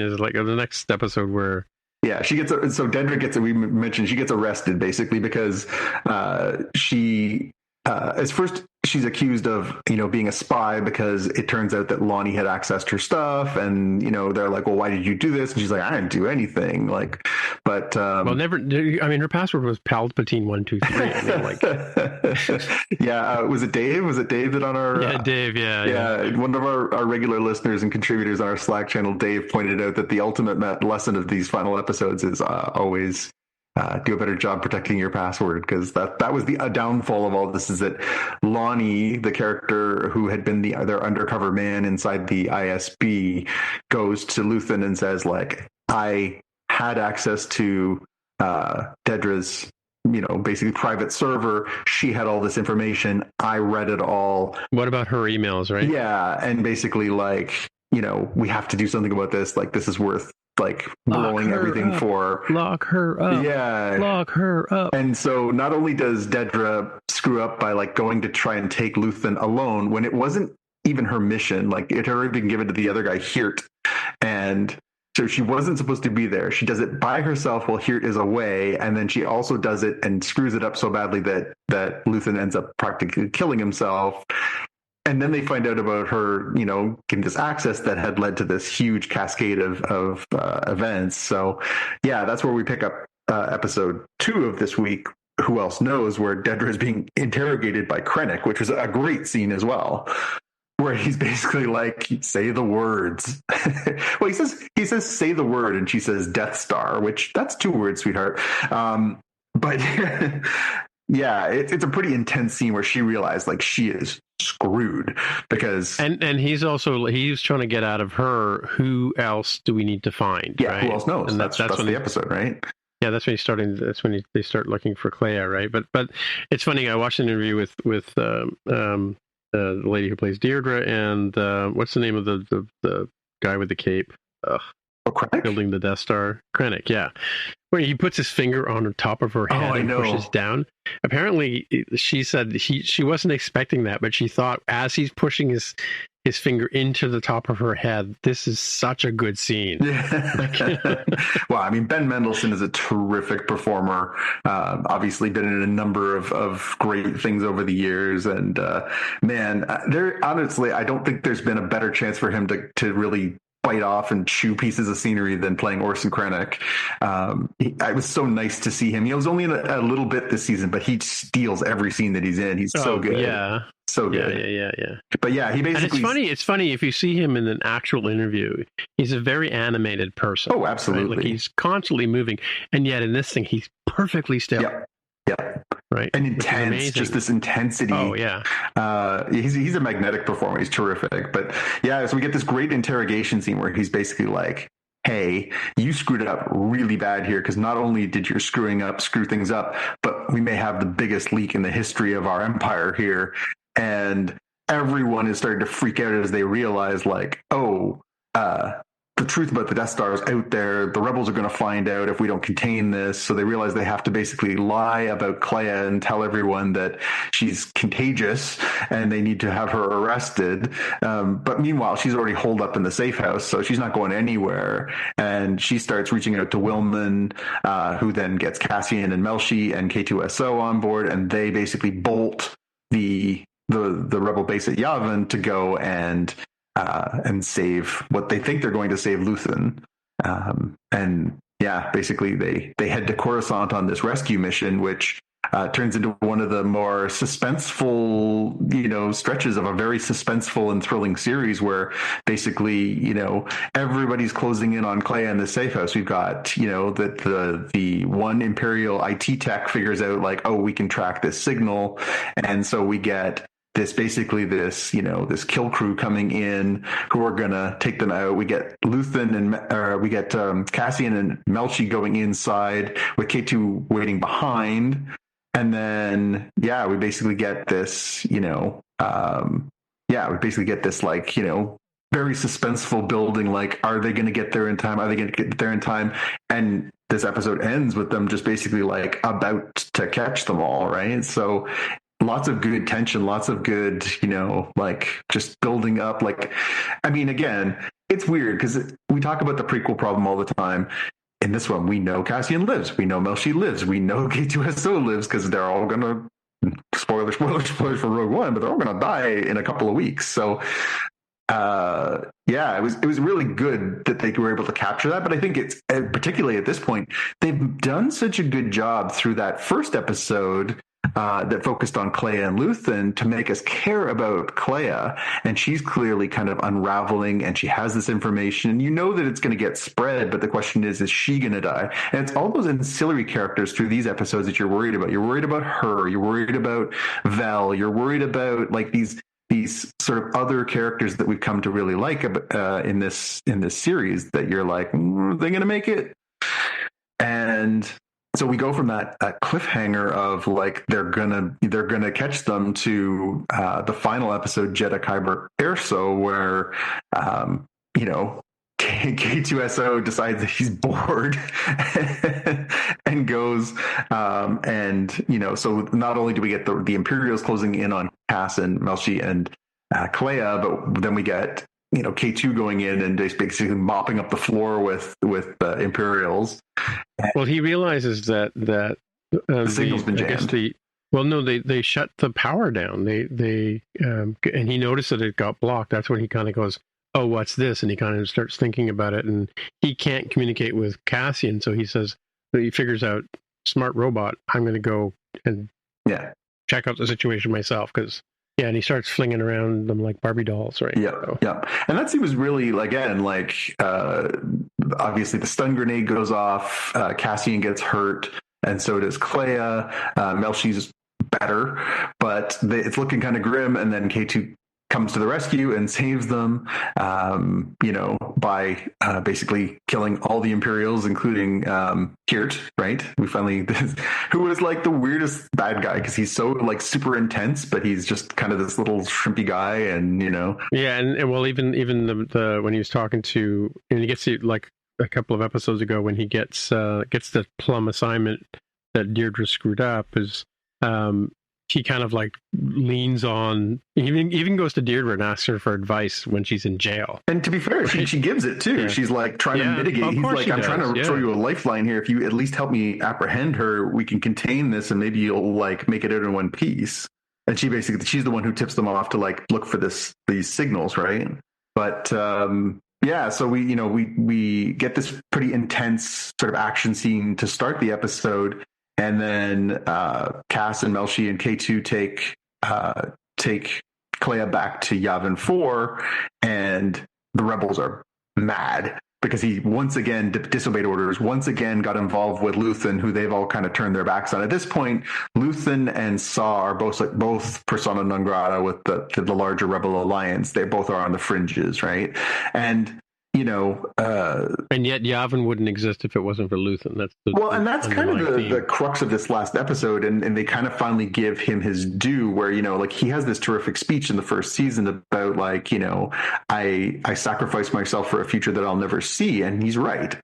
is like the next episode where. Yeah, she gets so Dedra we mentioned she gets arrested basically because she as first she's accused of being a spy, because it turns out that Lonnie had accessed her stuff, and they're like, well, why did you do this? And she's like, I didn't do anything. Like, but never. I mean, her password was Palpatine 123. I mean, like, yeah. Was it Dave? Was it Dave that on our? Dave. Yeah. One of our regular listeners and contributors on our Slack channel, Dave, pointed out that the ultimate lesson of these final episodes is always. Do a better job protecting your password, because that was a downfall of all this, is that Lonnie, the character who had been their undercover man inside the ISB, goes to Luthen and says, like, I had access to Dedra's basically private server. She had all this information. I read it all. What about her emails, right? Yeah, and basically, like, we have to do something about this. Like, this is worth blowing everything for. Lock her up. Yeah. Lock her up. And so not only does Dedra screw up by going to try and take Luthen alone, when it wasn't even her mission, like, it had already been given to the other guy, Hirt. And So she wasn't supposed to be there. She does it by herself while Hirt is away, and then she also does it and screws it up so badly that Luthen ends up practically killing himself. And then they find out about her, getting this access that had led to this huge cascade of events. So, yeah, that's where we pick up episode 2 of this week. Who else knows? Where Dedra is being interrogated by Krennic, which was a great scene as well. Where he's basically like, say the words. Well, he says, say the word, and she says Death Star, which that's 2 words, sweetheart. But yeah, it's a pretty intense scene where she realized like she is screwed because and he's trying to get out of her. Who else do we need to find? Yeah, right? Who else knows? And that's when the episode, right? Yeah, that's when they start looking for Kleya, right? But it's funny. I watched an interview with the lady who plays Deirdre, and what's the name of the guy with the cape? Building the Death Star, Krennic. Yeah, where he puts his finger on the top of her head and pushes down. Apparently, she said she wasn't expecting that, but she thought as he's pushing his finger into the top of her head, this is such a good scene. Well, I mean, Ben Mendelsohn is a terrific performer. Obviously been in a number of great things over the years. And man, honestly, I don't think there's been a better chance for him to really bite off and chew pieces of scenery than playing Orson Krennic. It was so nice to see him. He was only in a little bit this season, but he steals every scene that he's in. He's so good. Yeah. So good. Yeah. But yeah, he basically... And it's funny if you see him in an actual interview, he's a very animated person. Oh, absolutely. Right? Like he's constantly moving. And yet in this thing, he's perfectly still. Yep. Right. And intense, just this intensity. Oh, yeah. He's a magnetic performer. He's terrific. But yeah, so we get this great interrogation scene where he's basically like, hey, you screwed it up really bad here because not only did your screw things up, but we may have the biggest leak in the history of our empire here. And everyone is starting to freak out as they realize, like, the truth about the Death Star is out there. The rebels are going to find out if we don't contain this. So they realize they have to basically lie about Kleya and tell everyone that she's contagious and they need to have her arrested. But meanwhile, she's already holed up in the safe house, so she's not going anywhere. And she starts reaching out to Wilman, who then gets Cassian and Melshi and K2SO on board, and they basically bolt the rebel base at Yavin to go and save what they think they're going to save Luthen. And yeah, basically they head to Coruscant on this rescue mission, which turns into one of the more suspenseful, stretches of a very suspenseful and thrilling series where basically, everybody's closing in on Kleya in the safe house. We've got, that the one Imperial IT tech figures out like, oh, we can track this signal. And so we get this kill crew coming in who are gonna take them out. We get Luthen and we get Cassian and Melshi going inside with K2 waiting behind, and then we basically get this very suspenseful building. Like, are they going to get there in time? Are they going to get there in time? And this episode ends with them just basically like about to catch them all, right? So lots of good tension, lots of good, just building up. Like, I mean, again, it's weird because we talk about the prequel problem all the time. In this one, we know Cassian lives. We know Melshi lives. We know K2SO lives because they're all going to, spoilers for Rogue One, but they're all going to die in a couple of weeks. So, it was really good that they were able to capture that. But I think it's, particularly at this point, they've done such a good job through that first episode that focused on Kleya and Luthen to make us care about Kleya, and she's clearly kind of unraveling, and she has this information, and that it's going to get spread, but the question is she going to die? And it's all those ancillary characters through these episodes that you're worried about. You're worried about her, you're worried about Vel, you're worried about like these sort of other characters that we've come to really like in this series that you're like, are they going to make it? And so we go from that cliffhanger of like they're gonna catch them to the final episode, Jedha Kyber Erso, where K2SO decides that he's bored and goes so not only do we get the Imperials closing in on Cass and Melshi and Kleya, but then we get K2 going in and just basically mopping up the floor with Imperials. Well, he realizes that The signal's been jammed. They shut the power down. They and he noticed that it got blocked. That's when he kind of goes, "Oh, what's this?" And he kind of starts thinking about it. And he can't communicate with Cassian, so he figures out, smart robot, I'm going to go and check out the situation myself, because. Yeah, and he starts flinging around them like Barbie dolls, right? Yeah. And that scene was really, again, obviously the stun grenade goes off, Cassian gets hurt, and so does Clea. Melchi's better, but it's looking kind of grim, and then K2 comes to the rescue and saves them, by basically killing all the Imperials, including Kirt, right? We finally, who was like the weirdest bad guy, because he's so super intense, but he's just kind of this little shrimpy guy, and Yeah, and well, even the when he was talking to, and he gets to a couple of episodes ago when he gets the plum assignment that Deirdre screwed up, is he kind of leans on, even goes to Deirdre and asks her for advice when she's in jail. And to be fair, right? she gives it too. Yeah. She's trying to mitigate. He's I'm trying to throw you a lifeline here. If you at least help me apprehend her, we can contain this, and maybe you'll make it out in one piece. And she's the one who tips them off to look for these signals, right? But so we get this pretty intense sort of action scene to start the episode. And then Cass and Melchi and K2 take Clea back to Yavin 4, and the rebels are mad because he once again disobeyed orders, once again got involved with Luthen, who they've all kind of turned their backs on. At this point, Luthen and Saw are both persona non grata with the larger rebel alliance. They both are on the fringes, right? And and yet Yavin wouldn't exist if it wasn't for Luthen. That's kind of the crux of this last episode, and they kind of finally give him his due, where he has this terrific speech in the first season about I sacrificed myself for a future that I'll never see, and he's right.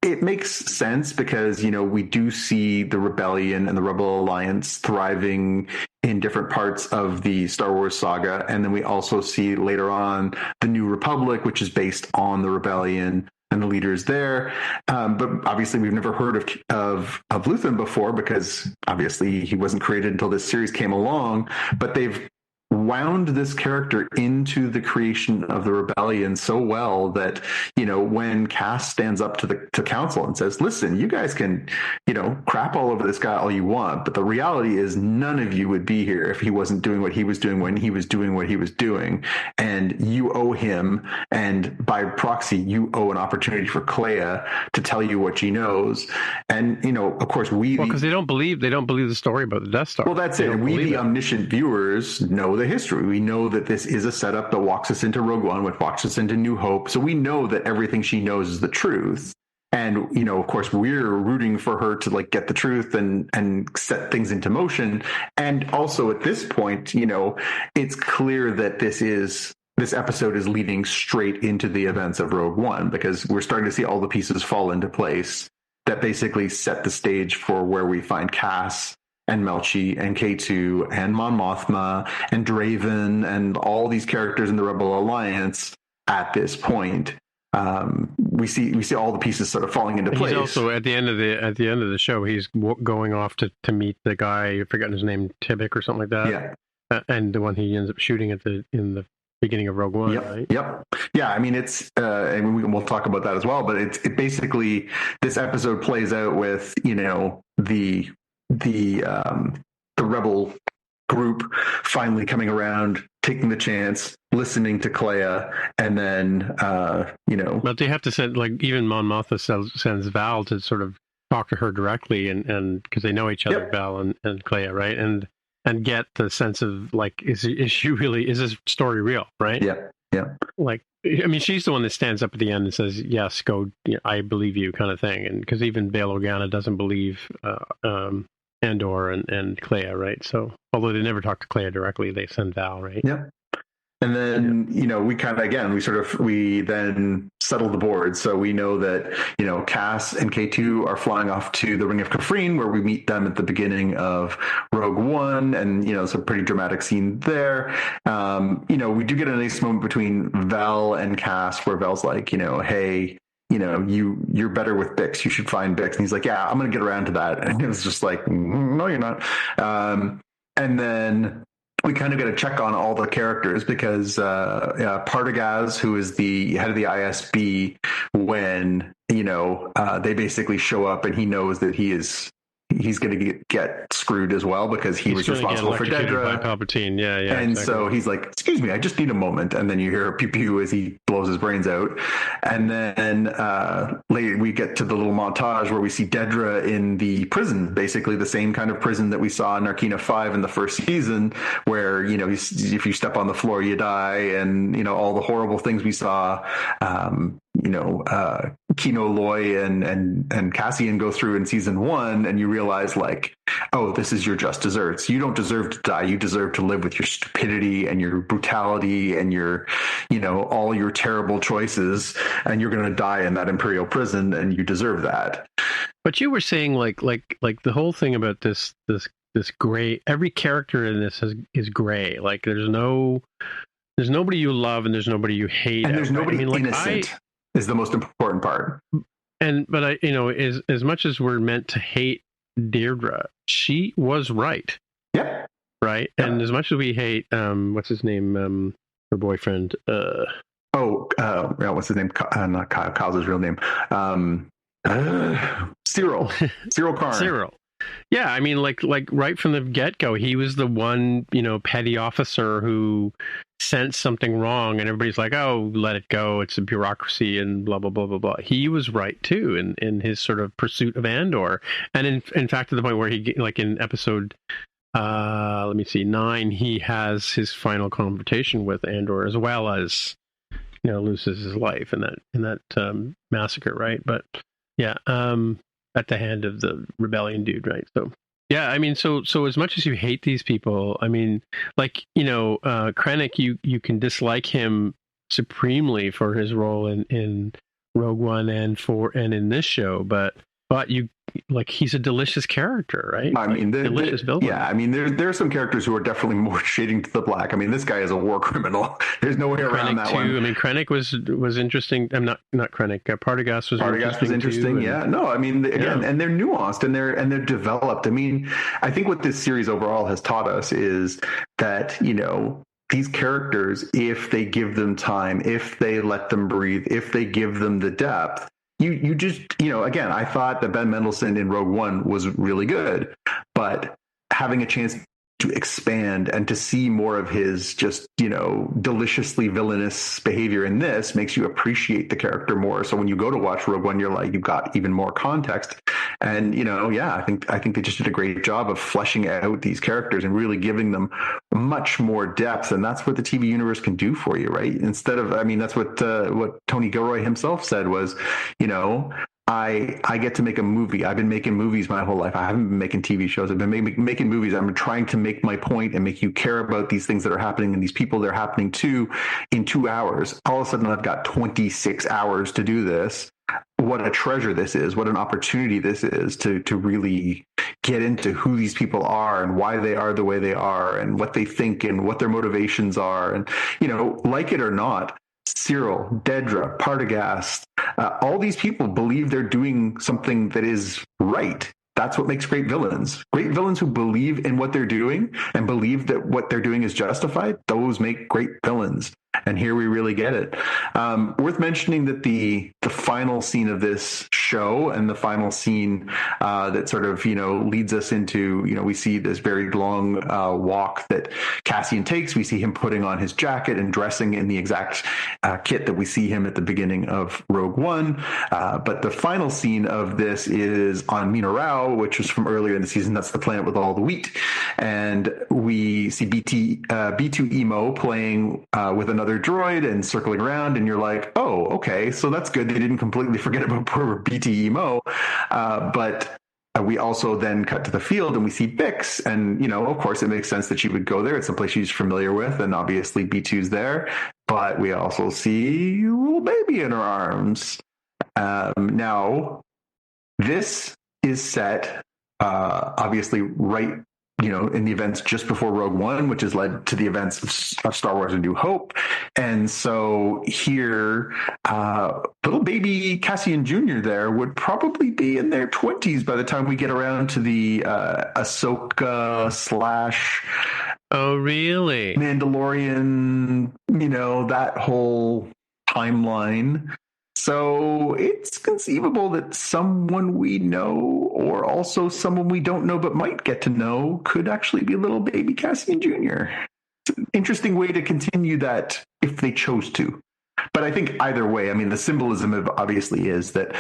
It makes sense because, we do see the rebellion and the Rebel Alliance thriving in different parts of the Star Wars saga. And then we also see later on the New Republic, which is based on the rebellion and the leaders there. But obviously we've never heard of Luthen before, because obviously he wasn't created until this series came along. But they've wound this character into the creation of the rebellion so well that when Cass stands up to council and says, listen, you guys can crap all over this guy all you want, but the reality is none of you would be here if he wasn't doing what he was doing when he was doing what he was doing, and you owe him, and by proxy you owe an opportunity for Clea to tell you what she knows. And of course because they don't believe the story about the Death Star. Well, that's it. We, the omniscient viewers, know the history. We know that this is a setup that walks us into Rogue One, which walks us into New Hope. So we know that everything she knows is the truth. And, of course, we're rooting for her to get the truth and set things into motion. And also at this point, it's clear that this episode is leading straight into the events of Rogue One, because we're starting to see all the pieces fall into place that basically set the stage for where we find Cass and Melchi and K2 and Mon Mothma and Draven and all these characters in the Rebel Alliance at this point. We see all the pieces sort of falling into place. He's also at the end of the show, he's going off to meet the guy, I've forgotten his name, Tibik or something like that. Yeah. And the one he ends up shooting in the beginning of Rogue One. Yep. Right? Yep. Yeah. I mean, it's and we'll talk about that as well. But it basically, this episode plays out with the rebel group finally coming around, taking the chance, listening to Clea, and then But they have to send, even Mon Mothma sends Val to sort of talk to her directly, and because they know each other, yep. Val and Clea, right? And get the sense of is this story real, right? Yeah. Yeah. She's the one that stands up at the end and says, "Yes, go. I believe you," kind of thing. And because even Bail Organa doesn't believe Andor and Clea, right? So, although they never talk to Clea directly, they send Val, right? Yeah. And then, we then settle the board. So we know that, Cass and K2 are flying off to the Ring of Kafrene, where we meet them at the beginning of Rogue One. And, it's a pretty dramatic scene there. We do get a nice moment between Vel and Cass where Vel's like, hey, you're better with Bix. You should find Bix. And he's like, yeah, I'm going to get around to that. And it was just like, no, you're not. And then we kind of got to check on all the characters because Partagaz, who is the head of the ISB, when they basically show up and he knows that he's going to get screwed as well because he was responsible for Dedra. By Palpatine. Yeah. And exactly. So he's like, excuse me, I just need a moment. And then you hear pew pew as he blows his brains out. And then later we get to the little montage where we see Dedra in the prison, basically the same kind of prison that we saw in Narkina 5 in the first season, where, if you step on the floor, you die. And, all the horrible things we saw, Kino Loy and Cassian go through in season 1, and you realize like, oh, this is your just desserts. You don't deserve to die. You deserve to live with your stupidity and your brutality and your, all your terrible choices, and you're going to die in that Imperial prison, and you deserve that. But you were saying like the whole thing about this gray. Every character in this is gray. Like there's nobody you love and there's nobody you hate, and there's nobody innocent. Is the most important part. But as much as we're meant to hate Deirdre, she was right. Yep. Right. Yep. And as much as we hate, what's his name? Her boyfriend. What's his name? Not Kyle. Kyle's his real name. Cyril. Cyril Karn. Cyril. Yeah, I mean, like right from the get-go, he was the one, petty officer who sensed something wrong, and everybody's like, "Oh, let it go. It's a bureaucracy," and blah blah blah blah blah. He was right too in his sort of pursuit of Andor, and in fact, to the point where he, like in episode, 9, he has his final confrontation with Andor, as well as loses his life in that massacre, right? But yeah. At the hand of the rebellion dude, right? So yeah, I mean, so as much as you hate these people, I mean, like Krennic, you can dislike him supremely for his role in Rogue One and in this show, but you like he's a delicious character, right? I mean, delicious villain. Yeah, I mean, there are some characters who are definitely more shading to the black. I mean, this guy is a war criminal. There's no way around that one. I mean, Krennic was interesting. I'm not Krennic. Partagaz was interesting. Too, yeah, no, I mean, again, and they're nuanced and they're developed. I mean, I think what this series overall has taught us is that these characters, if they give them time, if they let them breathe, if they give them the depth. You just, again, I thought that Ben Mendelsohn in Rogue One was really good, but having a chance to expand and to see more of his just, deliciously villainous behavior in this makes you appreciate the character more. So when you go to watch Rogue One, you're like, you've got even more context. And, I think they just did a great job of fleshing out these characters and really giving them much more depth. And that's what the TV universe can do for you, right? Instead of, I mean, that's what Tony Gilroy himself said was, I get to make a movie. I've been making movies my whole life. I haven't been making TV shows. I've been making movies. I'm trying to make my point and make you care about these things that are happening and these people they're happening to in 2 hours. All of a sudden, I've got 26 hours to do this. What a treasure this is. What an opportunity this is to really get into who these people are and why they are the way they are and what they think and what their motivations are. And, like it or not, Cyril, Dedra, Partagaz, all these people believe they're doing something that is right. That's what makes great villains. Great villains who believe in what they're doing and believe that what they're doing is justified, those make great villains. And here we really get it. Worth mentioning that the final scene of this show and the final scene that sort of, leads us into, we see this very long walk that Cassian takes. We see him putting on his jacket and dressing in the exact kit that we see him at the beginning of Rogue One. But the final scene of this is on Minorau, which was from earlier in the season. That's the planet with all the wheat. And we see B2 Emo playing with another droid and circling around, and you're like, oh, okay, so that's good. They didn't completely forget about poor BT Emo, but We also then cut to the field and we see Bix. And, of course, it makes sense that she would go there. It's a place she's familiar with. And obviously B2's there. But we also see a little baby in her arms. Now, this is set, obviously, right, in the events just before Rogue One, which has led to the events of Star Wars: A New Hope. And so here, little baby Cassian Jr. there would probably be in their 20s by the time we get around to the Ahsoka / Oh, really? Mandalorian, that whole timeline. So it's conceivable that someone we know, or also someone we don't know but might get to know, could actually be little baby Cassian Jr. It's an interesting way to continue that if they chose to. But I think either way, the symbolism of obviously is that,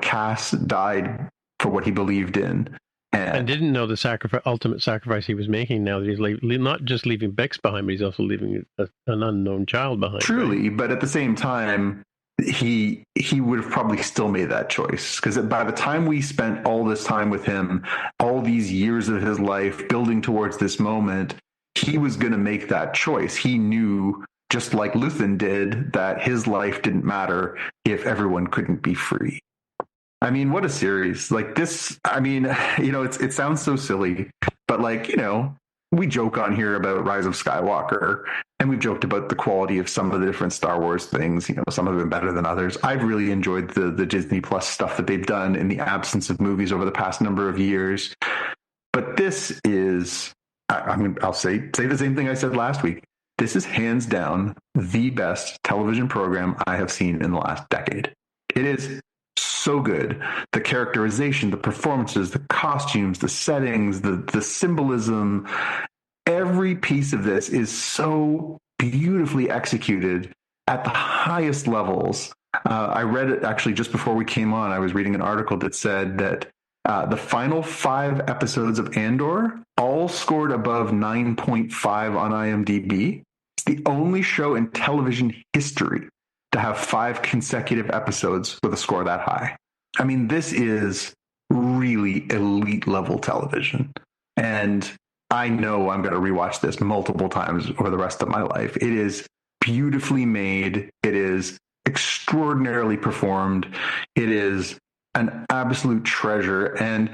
Cass died for what he believed in. And didn't know the ultimate sacrifice he was making now that he's not just leaving Bix behind, but he's also leaving an unknown child behind. Truly, right? But at the same time, he would have probably still made that choice, because by the time we spent all this time with him, all these years of his life building towards this moment, he was going to make that choice. He knew, just like Luthen did, that his life didn't matter if everyone couldn't be free. What a series. Like this, it sounds so silly, but we joke on here about Rise of Skywalker, and we've joked about the quality of some of the different Star Wars things. Some have been better than others. I've really enjoyed the Disney Plus stuff that they've done in the absence of movies over the past number of years. But this is, I'll say the same thing I said last week. This is hands down the best television program I have seen in the last decade. It is so good. The characterization, the performances, the costumes, the settings, the symbolism, every piece of this is so beautifully executed at the highest levels. I read it actually just before we came on. I was reading an article that said that the final 5 episodes of Andor all scored above 9.5 on IMDb. It's the only show in television history to have 5 consecutive episodes with a score that high. This is really elite level television. And I know I'm going to rewatch this multiple times over the rest of my life. It is beautifully made. It is extraordinarily performed. It is an absolute treasure. And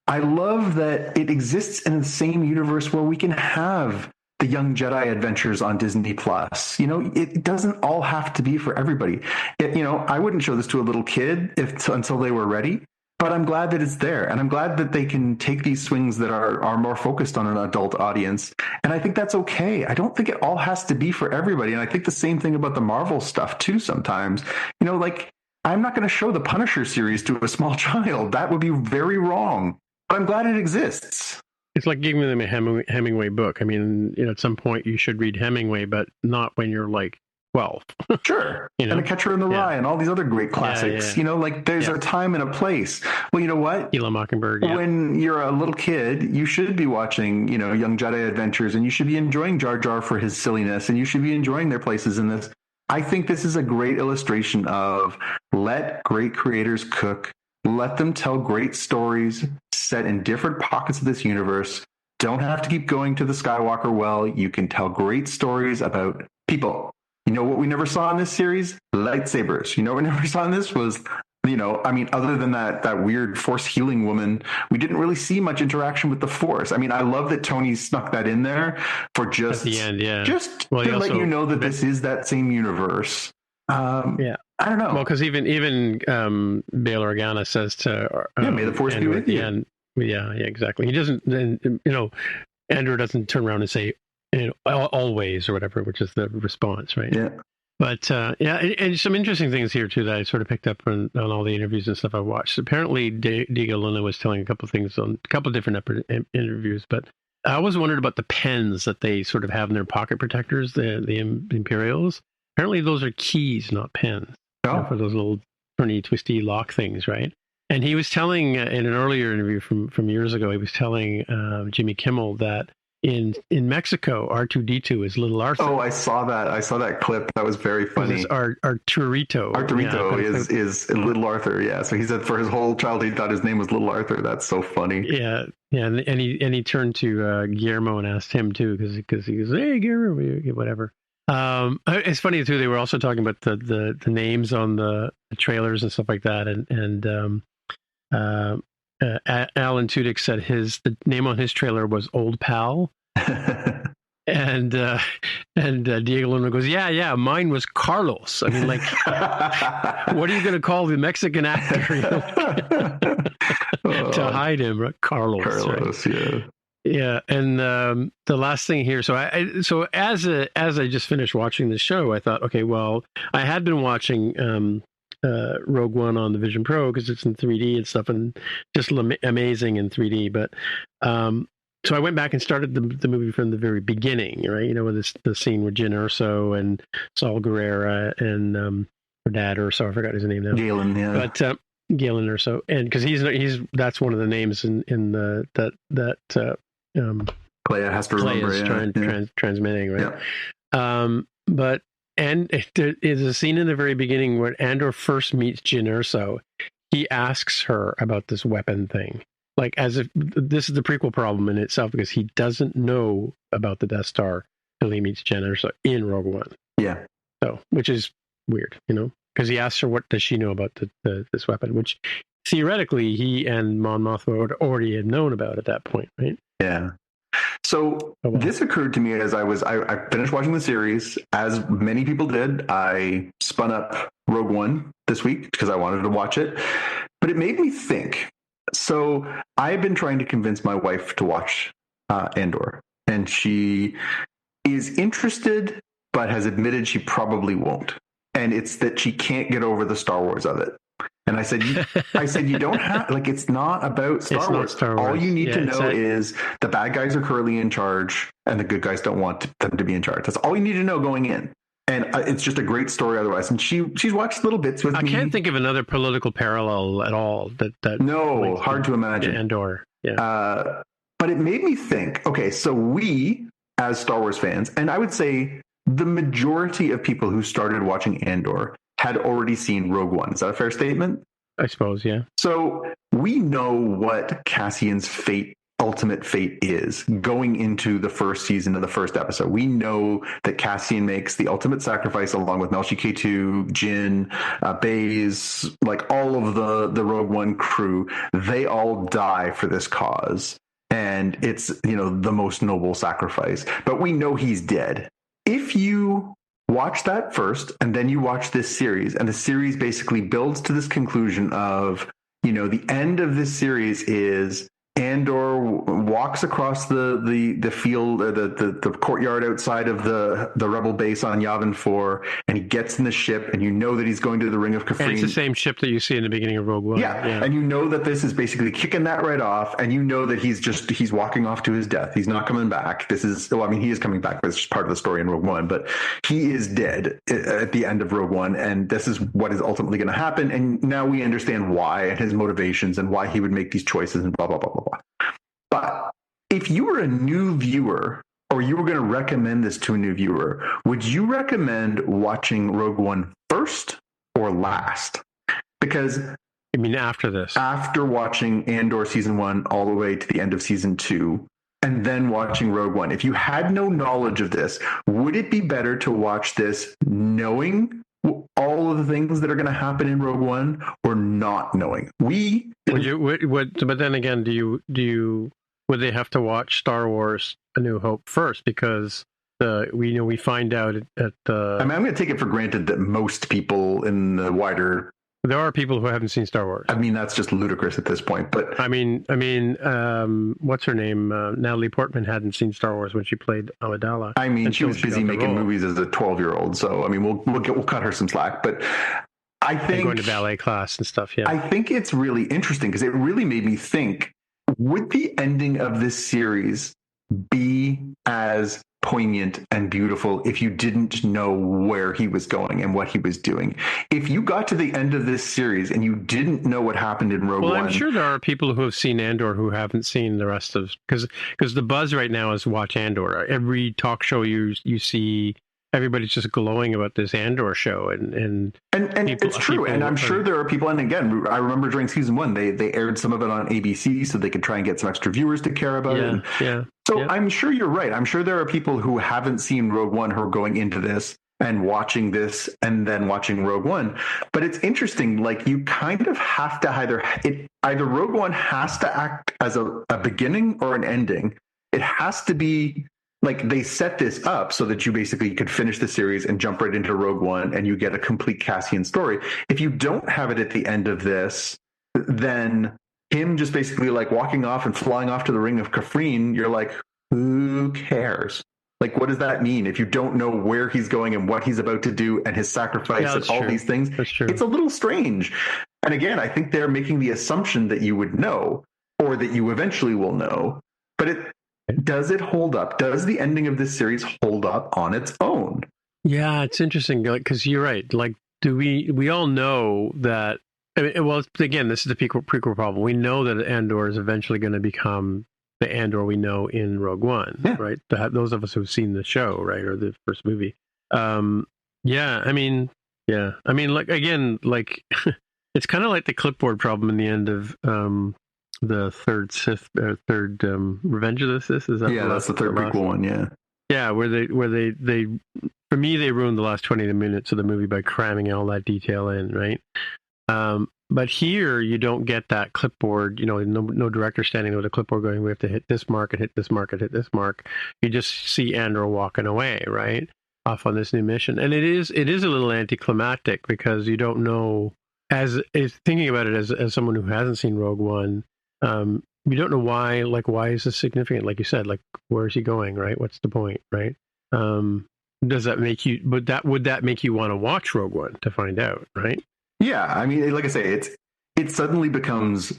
I love that it exists in the same universe where we can have the Young Jedi adventures on Disney Plus. It doesn't all have to be for everybody. I wouldn't show this to a little kid until they were ready, but I'm glad that it's there. And I'm glad that they can take these swings that are more focused on an adult audience. And I think that's okay. I don't think it all has to be for everybody. And I think the same thing about the Marvel stuff too sometimes. I'm not going to show the Punisher series to a small child. That would be very wrong. But I'm glad it exists. It's like giving them a Hemingway book. At some point you should read Hemingway, but not when you're like 12. Sure. And A Catcher in the Rye and all these other great classics. There's a time and a place. Well, you know what? Gila Mockingbird. Yeah. When you're a little kid, you should be watching, Young Jedi Adventures, and you should be enjoying Jar Jar for his silliness, and you should be enjoying their places in this. I think this is a great illustration of let great creators cook. Let them tell great stories set in different pockets of this universe. Don't have to keep going to the Skywalker well. You can tell great stories about people. What we never saw in this series? Lightsabers. What we never saw in this was, other than that weird Force healing woman, we didn't really see much interaction with the Force. I love that Tony snuck that in there for just at the end, just to let you know that this is that same universe. I don't know. Well, because even Bail Organa says to may the Force be with you. End, yeah, exactly. He doesn't. Andrew doesn't turn around and say always or whatever, which is the response, right? Yeah. But and some interesting things here too that I sort of picked up on all the interviews and stuff I watched. Apparently, Diego Luna was telling a couple of things on a couple of different interviews, but I always wondered about the pens that they sort of have in their pocket protectors, the Imperials. Apparently, those are keys, not pens. For those little turny, twisty lock things, right? And he was telling in an earlier interview from years ago, he was telling Jimmy Kimmel that in Mexico, R2D2 is Little Arthur. Oh, I saw that clip. That was very funny. It's Arturito. Arturito is Little Arthur. Yeah. So he said for his whole childhood he thought his name was Little Arthur. That's so funny. Yeah. Yeah. And he turned to Guillermo and asked him too, because he goes, "Hey, Guillermo," whatever. It's funny too. They were also talking about the names on the trailers and stuff like that, and Alan Tudyk said the name on his trailer was Old Pal, and Diego Luna goes, yeah, mine was Carlos. I mean, like, what are you going to call the Mexican actor, you know, to hide him, right? Carlos, right? Yeah, and the last thing here. So as I just finished watching the show, I thought, okay, well, I had been watching Rogue One on the Vision Pro because it's in 3D and stuff, and just amazing in 3D. But so I went back and started the movie from the very beginning, right? You know, with the scene with Jyn Erso and Saul Guerrera and her dad Erso, I forgot his name now. Galen, yeah. But Galen Erso, and because he's that's one of the names in that Clea has to remember, is transmitting, right? Yeah. But. And there is a scene in the very beginning where Andor first meets Jyn Erso. He asks her about this weapon thing, like as if this is the prequel problem in itself, because he doesn't know about the Death Star until he meets Jyn Erso in Rogue One. Yeah. So, which is weird, you know, because he asks her what does she know about this weapon, which theoretically he and Mon Mothma already had known about at that point, right? Yeah. So this occurred to me as I finished watching the series, as many people did. I spun up Rogue One this week because I wanted to watch it, but it made me think. So I've been trying to convince my wife to watch Andor, and she is interested, but has admitted she probably won't. And it's that she can't get over the Star Wars of it. And I said, you don't have, like, it's not about Star Wars. All you need to know is the bad guys are currently in charge and the good guys don't want them to be in charge. That's all you need to know going in. And it's just a great story otherwise. And she's watched little bits with me. I can't think of another political parallel at all. No, hard to imagine. Andor. Yeah. But it made me think, okay, so we, as Star Wars fans, and I would say the majority of people who started watching Andor had already seen Rogue One. Is that a fair statement? I suppose, yeah. So we know what Cassian's ultimate fate is going into the first season of the first episode. We know that Cassian makes the ultimate sacrifice along with Melshi K2, Jyn, Baze, like all of the Rogue One crew. They all die for this cause. And it's, you know, the most noble sacrifice. But we know he's dead. If you watch that first, and then you watch this series, and the series basically builds to this conclusion of, you know, the end of this series is Andor walks across the field, or the courtyard outside of the rebel base on Yavin 4, and he gets in the ship, and you know that he's going to the Ring of Kafrene. And it's the same ship that you see in the beginning of Rogue One. Yeah, and you know that this is basically kicking that right off, and you know that he's walking off to his death. He's not coming back. He is coming back, but it's just part of the story in Rogue One, but he is dead at the end of Rogue One, and this is what is ultimately going to happen, and now we understand why, and his motivations, and why he would make these choices, and blah, blah, blah, blah, blah. But if you were a new viewer, or you were going to recommend this to a new viewer, would you recommend watching Rogue One first or last? Because I mean, after this, after watching Andor season 1 all the way to the end of season 2, and then watching Rogue One, if you had no knowledge of this, would it be better to watch this knowing all of the things that are going to happen in Rogue One, or not knowing? But then again, would they have to watch Star Wars A New Hope first? Because we find out at the... I mean, I'm going to take it for granted that most people in the wider... There are people who haven't seen Star Wars. I mean, that's just ludicrous at this point. But I mean, what's her name? Natalie Portman hadn't seen Star Wars when she played Amidala. I mean, she was busy making movies as a 12-year-old. So I mean, we'll cut her some slack. But I think going to ballet class and stuff. Yeah, I think it's really interesting because it really made me think: would the ending of this series be as poignant and beautiful if you didn't know where he was going and what he was doing. If you got to the end of this series and you didn't know what happened in Rogue One, I'm sure there are people who have seen Andor who haven't seen the rest of, because the buzz right now is watch Andor. Every talk show you see, everybody's just glowing about this Andor show, and it's true. And I'm sure there are people. And again, I remember during season 1, they aired some of it on ABC so they could try and get some extra viewers to care about it. So I'm sure you're right. I'm sure there are people who haven't seen Rogue One who are going into this and watching this and then watching Rogue One. But it's interesting. Like, you kind of have to either Rogue One has to act as a beginning or an ending. It has to be. Like, they set this up so that you basically could finish the series and jump right into Rogue One and you get a complete Cassian story. If you don't have it at the end of this, then him just basically like walking off and flying off to the ring of Kafrene, you're like, who cares? Like, what does that mean if you don't know where he's going and what he's about to do and his sacrifice and all these things? It's a little strange. And again, I think they're making the assumption that you would know or that you eventually will know. But does it hold up? Does the ending of this series hold up on its own? Yeah, it's interesting because you're right. Like, do we all know that? I mean, well, again, this is the prequel problem. We know that Andor is eventually going to become the Andor we know in Rogue One, right? Those of us who've seen the show, right, or the first movie. I mean, like, again, like it's kind of like the clipboard problem in the end of the third Revenge of the Sith. Is that that's the third prequel one. Where they for me, they ruined the last 20 minutes of the movie by cramming all that detail in, right? But here you don't get that clipboard, no director standing with a clipboard going, we have to hit this mark and hit this mark and hit this mark. You just see Andor walking away, right, off on this new mission. And it is a little anticlimactic because you don't know, as thinking about it as someone who hasn't seen Rogue One, you don't know why is this significant? Like you said, like, where is he going, right? What's the point, right? Does that make you, would that make you want to watch Rogue One to find out, right? Yeah, I mean, like I say, it suddenly becomes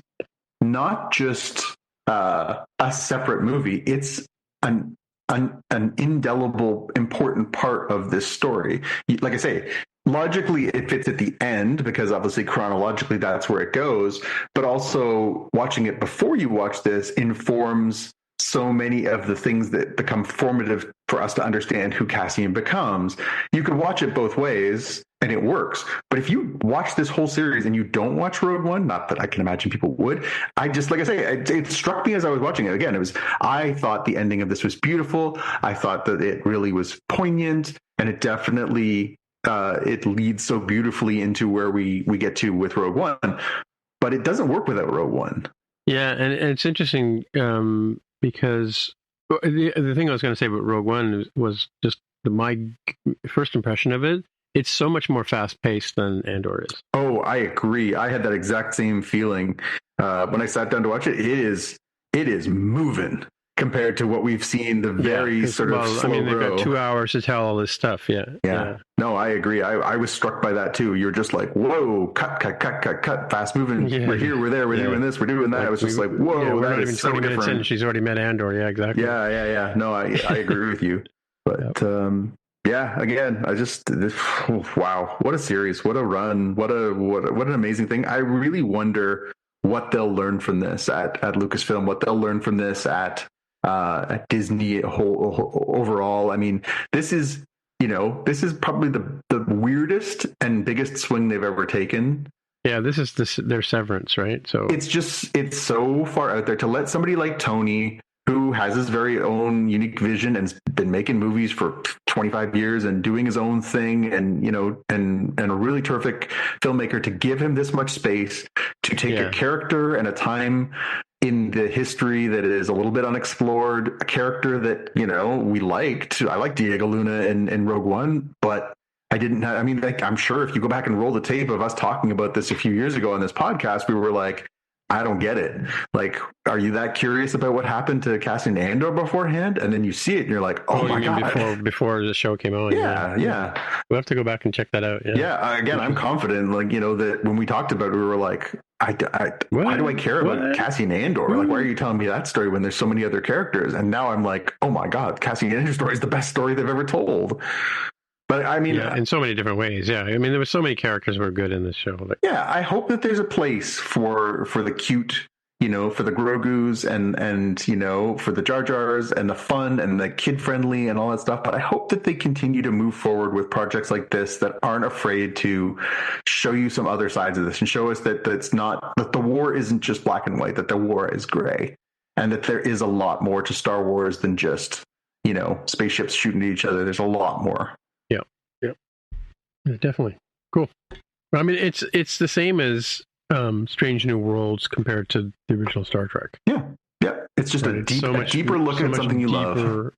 not just a separate movie. It's an indelible, important part of this story. Like I say, logically, it fits at the end because obviously chronologically that's where it goes. But also watching it before you watch this informs so many of the things that become formative for us to understand who Cassian becomes. You could watch it both ways and it works. But if you watch this whole series and you don't watch Rogue One, not that I can imagine people would, it struck me as I was watching it. Again, I thought the ending of this was beautiful. I thought that it really was poignant, and it definitely it leads so beautifully into where we get to with Rogue One. But it doesn't work without Rogue One. Yeah, and it's interesting because the thing I was going to say about Rogue One was just my first impression of it. It's so much more fast-paced than Andor is. Oh, I agree. I had that exact same feeling when I sat down to watch it. It is moving compared to what we've seen. The very slow they've got 2 hours to tell all this stuff. Yeah. No, I agree. I was struck by that too. You're just like, whoa, cut, fast moving. Yeah. We're here, we're there, we're doing this, we're doing that. I was just like, whoa, we're not even 20 minutes in. She's already met Andor. Yeah, exactly. Yeah. No, I agree with you. But again, wow, what a series, what a run, what an amazing thing. I really wonder what they'll learn from this at Lucasfilm, what they'll learn from this at Disney overall. I mean, this is probably the weirdest and biggest swing they've ever taken. Yeah, this is their Severance, right? So it's so far out there to let somebody like Tony, who has his very own unique vision and has been making movies for 25 years and doing his own thing, and a really terrific filmmaker, to give him this much space to take a character and a time in the history that is a little bit unexplored, a character that, we liked. I like Diego Luna in Rogue One, but I'm sure if you go back and roll the tape of us talking about this a few years ago on this podcast, we were like, I don't get it. Like, are you that curious about what happened to Cassian Andor beforehand? And then you see it and you're like, oh my God. Before the show came on. Yeah. We'll have to go back and check that out. Yeah. Again, I'm confident, that when we talked about it, we were like, why do I care about Cassian Andor? Like, why are you telling me that story when there's so many other characters? And now I'm like, oh my God, Cassian Andor's story is the best story they've ever told. But I mean, in so many different ways. Yeah. I mean, there were so many characters who were good in this show. Yeah. I hope that there's a place for the cute, for the Grogus and, for the Jar Jars and the fun and the kid friendly and all that stuff. But I hope that they continue to move forward with projects like this that aren't afraid to show you some other sides of this and show us that the war isn't just black and white, that the war is gray, and that there is a lot more to Star Wars than just, spaceships shooting at each other. There's a lot more. Yeah, definitely. Cool. I mean, it's the same as Strange New Worlds compared to the original Star Trek. Yeah. It's just a deeper look at something you love.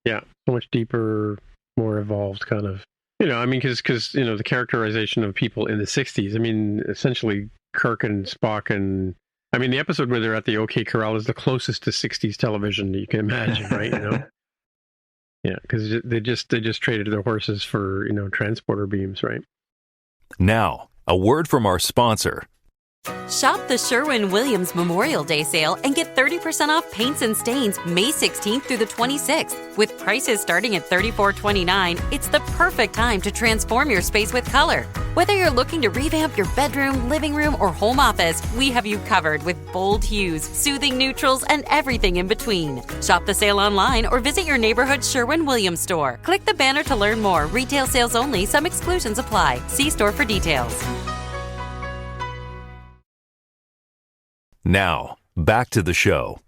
Yeah, so much deeper, more evolved kind of. I mean, because the characterization of people in the 60s. I mean, essentially Kirk and Spock and. I mean, the episode where they're at the OK Corral is the closest to 60s television that you can imagine, right? Yeah, because they just traded their horses for, transporter beams, right? Now, a word from our sponsor. Shop the Sherwin-Williams Memorial Day sale and get 30% off paints and stains May 16th through the 26th. With prices starting at $34.29, it's the perfect time to transform your space with color. Whether you're looking to revamp your bedroom, living room, or home office, we have you covered with bold hues, soothing neutrals, and everything in between. Shop the sale online or visit your neighborhood Sherwin-Williams store. Click the banner to learn more. Retail sales only. Some exclusions apply. See store for details. Now, back to the show.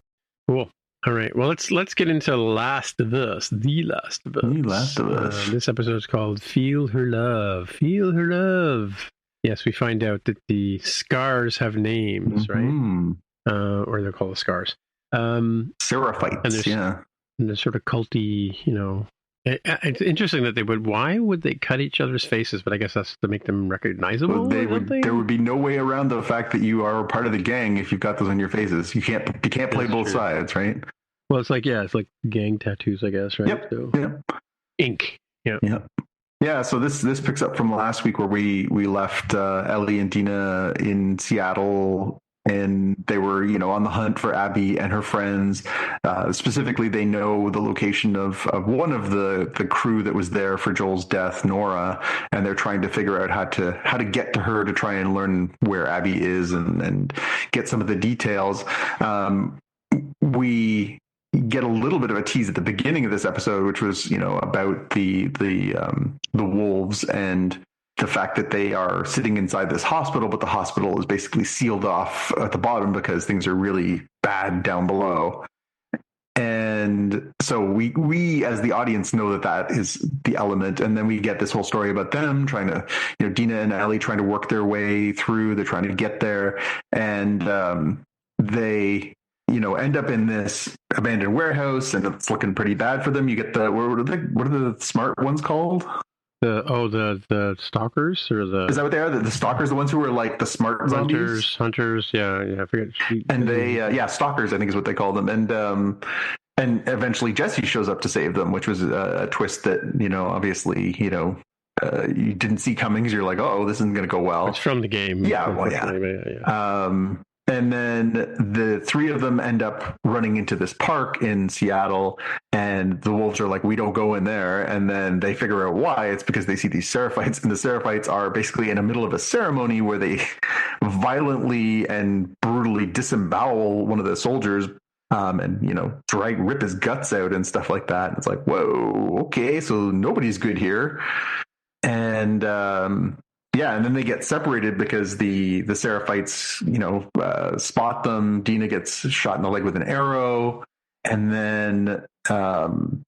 Cool. All right. Well, let's get into Last of Us. The Last of Us. The Last of Us. This episode is called Feel Her Love. Feel Her Love. Yes, we find out that the scars have names, right? Or they're called the scars. Seraphites, And they're sort of culty, It's interesting that why would they cut each other's faces? But I guess that's to make them recognizable. There would be no way around the fact that you are part of the gang if you've got those on your faces. You can't play both sides, right? Well, it's like gang tattoos, I guess, right? Yep. So, Ink. Yep. Yeah. So this picks up from last week where we left Ellie and Dina in Seattle. And they were, on the hunt for Abby and her friends. Specifically, they know the location of one of the crew that was there for Joel's death, Nora, and they're trying to figure out how to get to her to try and learn where Abby is and get some of the details. We get a little bit of a tease at the beginning of this episode, which was, about the wolves and the fact that they are sitting inside this hospital, but the hospital is basically sealed off at the bottom because things are really bad down below. And so we as the audience know that is the element. And then we get this whole story about them trying to, Dina and Ellie trying to work their way through. They're trying to get there. And they, end up in this abandoned warehouse, and it's looking pretty bad for them. You get what are the smart ones called? The stalkers or is that what they are? The stalkers, the ones who are like the smart zombies? Hunters. Yeah. I forget. And they, stalkers, I think is what they call them. And eventually Jesse shows up to save them, which was a twist that, obviously, you didn't see coming because you're like, oh, this isn't going to go well. It's from the game. Yeah. Well, yeah. And then the three of them end up running into this park in Seattle, and the wolves are like, we don't go in there. And then they figure out why. It's because they see these Seraphites, and the Seraphites are basically in the middle of a ceremony where they violently and brutally disembowel one of the soldiers, and, rip his guts out and stuff like that. And it's like, whoa, okay, so nobody's good here. And, and then they get separated because the Seraphites, spot them. Dina gets shot in the leg with an arrow. And then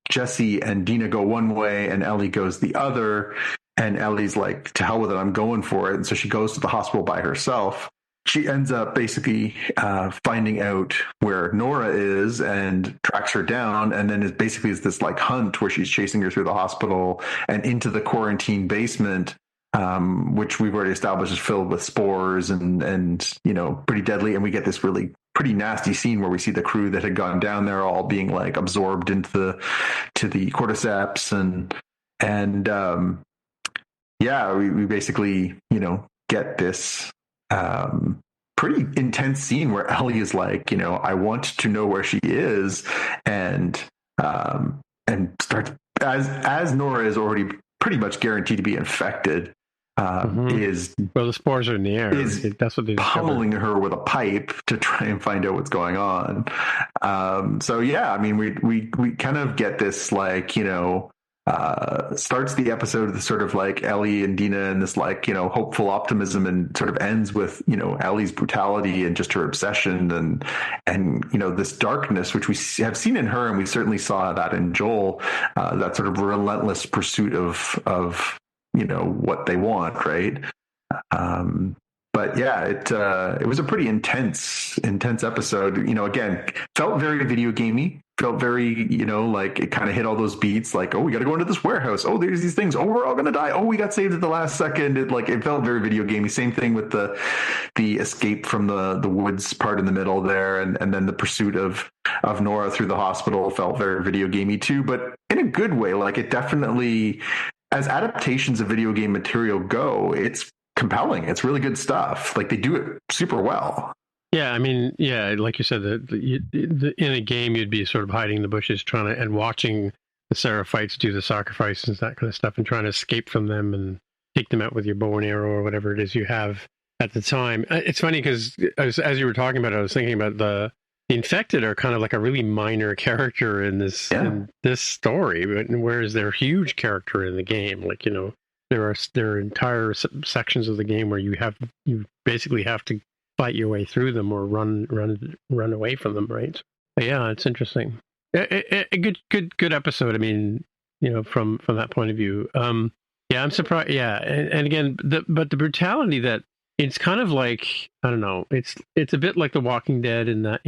Jesse and Dina go one way and Ellie goes the other. And Ellie's like, to hell with it, I'm going for it. And so she goes to the hospital by herself. She ends up basically finding out where Nora is and tracks her down. And then it basically is this like hunt where she's chasing her through the hospital and into the quarantine basement. Which we've already established is filled with spores and pretty deadly. And we get this really pretty nasty scene where we see the crew that had gone down there all being like absorbed into the cordyceps we basically get this pretty intense scene where Ellie is like, I want to know where she is, and starts as Nora is already pretty much guaranteed to be infected. Is the spores are in the air. That's what they pummeling her with a pipe to try and find out what's going on. So yeah, I mean, we kind of get this like, starts the episode with sort of like Ellie and Dina and this like, hopeful optimism, and sort of ends with, Ellie's brutality and just her obsession and this darkness, which we have seen in her, and we certainly saw that in Joel, that sort of relentless pursuit of what they want, right? But yeah, it was a pretty intense episode. Again, felt very video gamey. Felt very, like it kind of hit all those beats. Like, oh, we got to go into this warehouse. Oh, there's these things. Oh, we're all gonna die. Oh, we got saved at the last second. It felt very video gamey. Same thing with the escape from the woods part in the middle there, and then the pursuit of Nora through the hospital felt very video gamey too, but in a good way. Like, it definitely, as adaptations of video game material go, it's compelling. It's really good stuff. Like, they do it super well. Yeah, I mean, yeah, like you said, in a game you'd be sort of hiding in the bushes, and watching the Seraphites do the sacrifices, that kind of stuff, and trying to escape from them and take them out with your bow and arrow or whatever it is you have at the time. It's funny because as you were talking about it, I was thinking about the infected are kind of like a really minor character in this story, whereas they're a huge character in the game. Like, there are entire sections of the game where you basically have to fight your way through them or run away from them, right? But yeah, it's interesting. A good episode. I mean, from that point of view. Yeah, I'm surprised. Yeah, and again, but the brutality that it's kind of like, I don't know. It's a bit like The Walking Dead in that,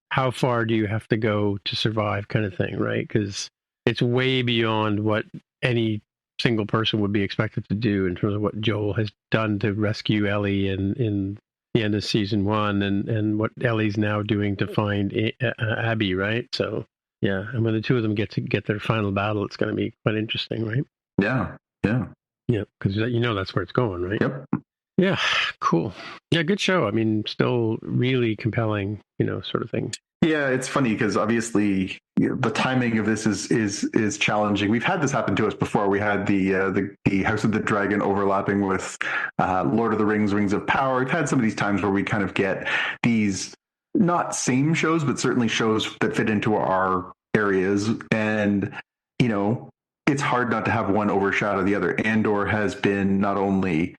how far do you have to go to survive, kind of thing, right? Because it's way beyond what any single person would be expected to do in terms of what Joel has done to rescue Ellie in the end of season 1, and what Ellie's now doing to find Abby, right? So yeah, and when the two of them get their final battle, it's going to be quite interesting, right? Yeah, because that's where it's going, right? Yep. Yeah, cool. Yeah, good show. I mean, still really compelling, sort of thing. Yeah, it's funny because obviously the timing of this is challenging. We've had this happen to us before. We had the House of the Dragon overlapping with Lord of the Rings, Rings of Power. We've had some of these times where we kind of get these not same shows, but certainly shows that fit into our areas. And, it's hard not to have one overshadow the other. Andor has been not only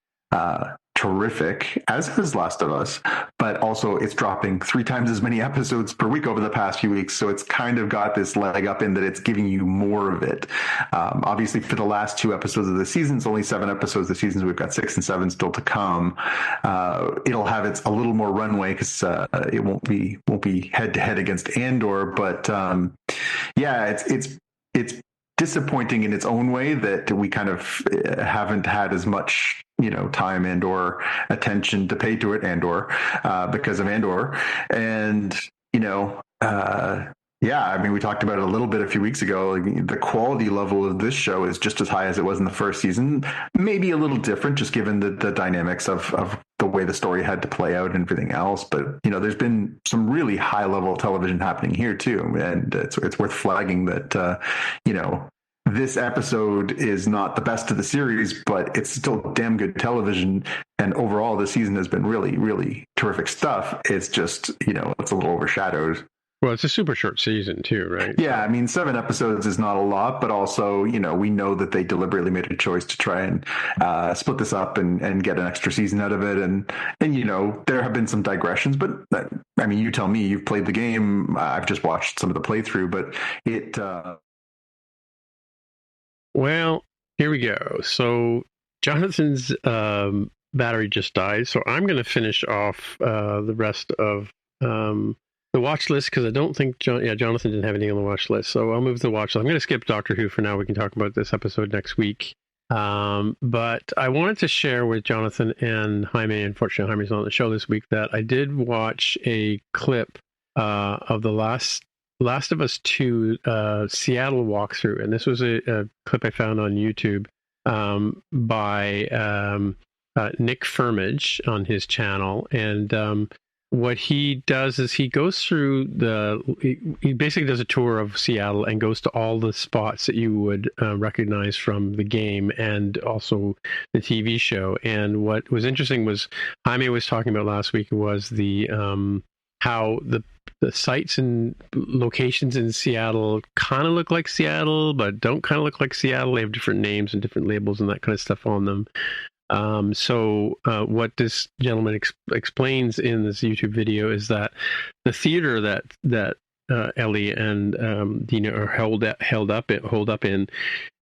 terrific, as has Last of Us, but also it's dropping 3 times as many episodes per week over the past few weeks. So it's kind of got this leg up in that it's giving you more of it. Obviously, for the last 2 episodes of the season, it's only 7 episodes this season. So we've got 6 and 7 still to come. It'll have a little more runway because it won't be head to head against Andor. But yeah, it's disappointing in its own way that we kind of haven't had as much time and or attention to pay to it because of Andor. And yeah, I mean, we talked about it a little bit a few weeks ago. Like, the quality level of this show is just as high as it was in the first season, maybe a little different just given the dynamics of the way the story had to play out and everything else. But there's been some really high level television happening here too, and it's worth flagging that this episode is not the best of the series, but it's still damn good television. And overall, this season has been really, really terrific stuff. It's just, it's a little overshadowed. Well, it's a super short season too, right? Yeah, I mean, 7 episodes is not a lot, but also, we know that they deliberately made a choice to try and split this up and get an extra season out of it. And there have been some digressions, but I mean, you tell me, you've played the game. I've just watched some of the playthrough, but it... Well, here we go. So Jonathan's battery just died, so I'm going to finish off the rest of the watch list because I don't think Jonathan didn't have anything on the watch list. So I'll move to the watch list. I'm going to skip Doctor Who for now. We can talk about this episode next week. But I wanted to share with Jonathan and Jaime. Unfortunately, Jaime's not on the show this week. That I did watch a clip of the Last of Us 2 Seattle walkthrough, and this was a clip I found on YouTube by Nick Firmage on his channel, and what he does is he goes through he basically does a tour of Seattle and goes to all the spots that you would recognize from the game and also the TV show. And what was interesting was Jaime was talking about last week was the how the sites and locations in Seattle kind of look like Seattle, but don't kind of look like Seattle. They have different names and different labels and that kind of stuff on them. So what this gentleman explains in this YouTube video is that the theater that Ellie and Dina are held up in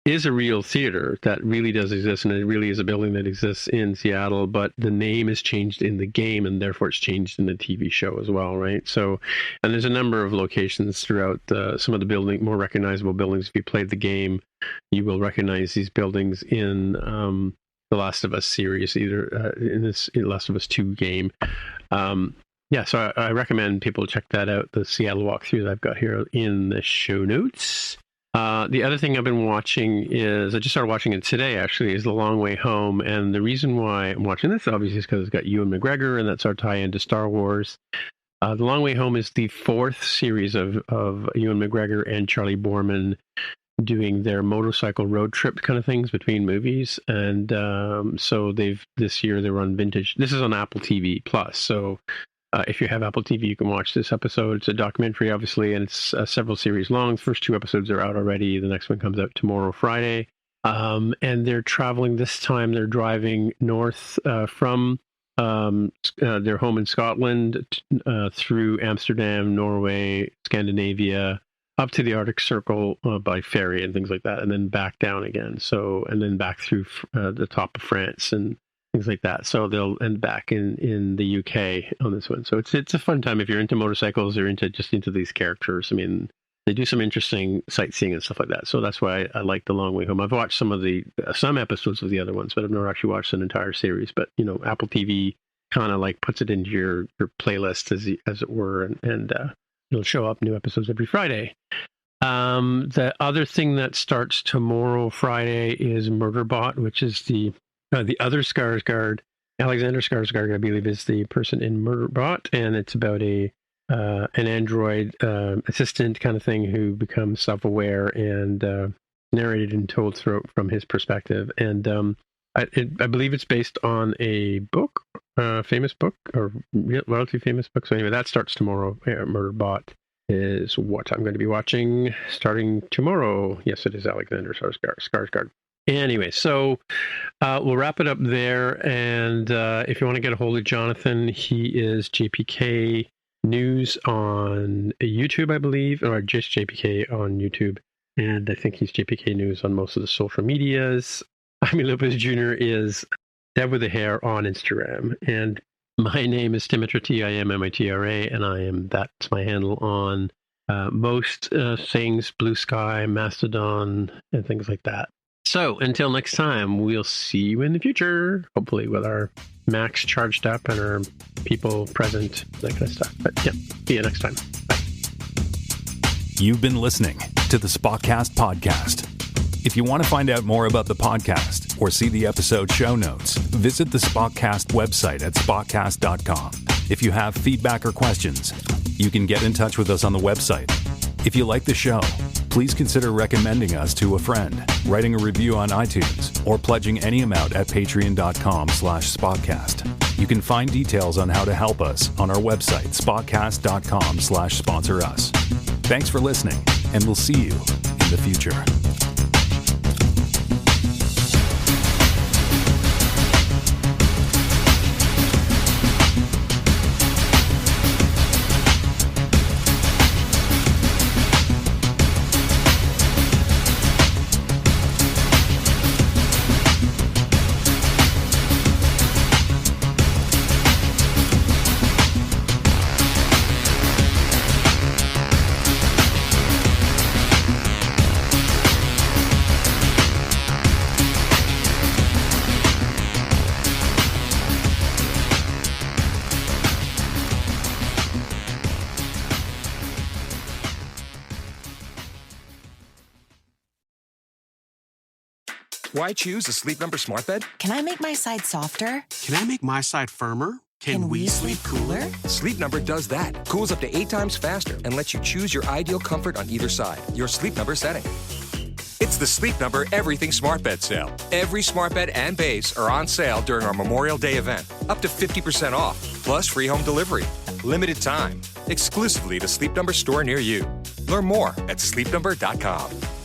is a real theater that really does exist, and it really is a building that exists in Seattle, but the name is changed in the game, and therefore it's changed in the TV show as well, right? So, and there's a number of locations throughout some of the more recognizable buildings. If you played the game, you will recognize these buildings in the Last of Us series, either in Last of Us 2 game. So I recommend people check that out, the Seattle walkthrough that I've got here in the show notes. The other thing I've been watching is, I just started watching it today actually, is The Long Way Home. And the reason why I'm watching this obviously is because it's got Ewan McGregor, and that's our tie-in to Star Wars. The Long Way Home is the fourth series of Ewan McGregor and Charlie Boorman doing their motorcycle road trip kind of things between movies. And so this year they run vintage. This is on Apple TV Plus. So if you have Apple TV, you can watch this episode. It's a documentary, obviously, and it's several series long. The first 2 episodes are out already. The next one comes out tomorrow, Friday. And they're traveling this time. They're driving north from their home in Scotland through Amsterdam, Norway, Scandinavia, up to the Arctic Circle by ferry and things like that, and then back down again. So, and then back through the top of France and things like that. So they'll end back in the UK on this one. So it's a fun time if you're into motorcycles or into these characters. I mean, they do some interesting sightseeing and stuff like that. So that's why I like The Long Way Home. I've watched some episodes of the other ones, but I've never actually watched an entire series. But Apple TV kind of like puts it into your playlist as it were, and it'll show up new episodes every Friday. The other thing that starts tomorrow, Friday, is Murderbot, which is the other Skarsgård. Alexander Skarsgård, I believe, is the person in Murderbot, and it's about an android assistant kind of thing who becomes self-aware and narrated and told from his perspective. And I believe it's based on a book, famous book, or relatively famous book. So anyway, that starts tomorrow. Murderbot is what I'm going to be watching starting tomorrow. Yes, it is Alexander Skarsgård. Anyway, so we'll wrap it up there. And if you want to get a hold of Jonathan, he is JPK News on YouTube, I believe, or just JPK on YouTube. And I think he's JPK News on most of the social medias. Jaime Lopez Jr. is Dev with a Hair on Instagram. And my name is Timitra, Timmitra, and that's my handle on most things, Blue Sky, Mastodon, and things like that. So until next time, we'll see you in the future, hopefully with our Macs charged up and our people present, that kind of stuff. But yeah, see you next time. Bye. You've been listening to the Spotcast podcast. If you want to find out more about the podcast or see the episode show notes, visit the Spotcast website at spotcast.com. If you have feedback or questions, you can get in touch with us on the website. If you like the show, please consider recommending us to a friend, writing a review on iTunes, or pledging any amount at patreon.com/spotcast. You can find details on how to help us on our website, spotcast.com/sponsor us. Thanks for listening, and we'll see you in the future. Why choose a Sleep Number smart bed? Can I make my side softer? Can I make my side firmer? Can we sleep cooler? Sleep Number does that. Cools up to 8 times faster and lets you choose your ideal comfort on either side. Your Sleep Number setting. It's the Sleep Number Everything Smart Bed sale. Every smart bed and base are on sale during our Memorial Day event. Up to 50% off, plus free home delivery. Limited time. Exclusively the Sleep Number store near you. Learn more at sleepnumber.com.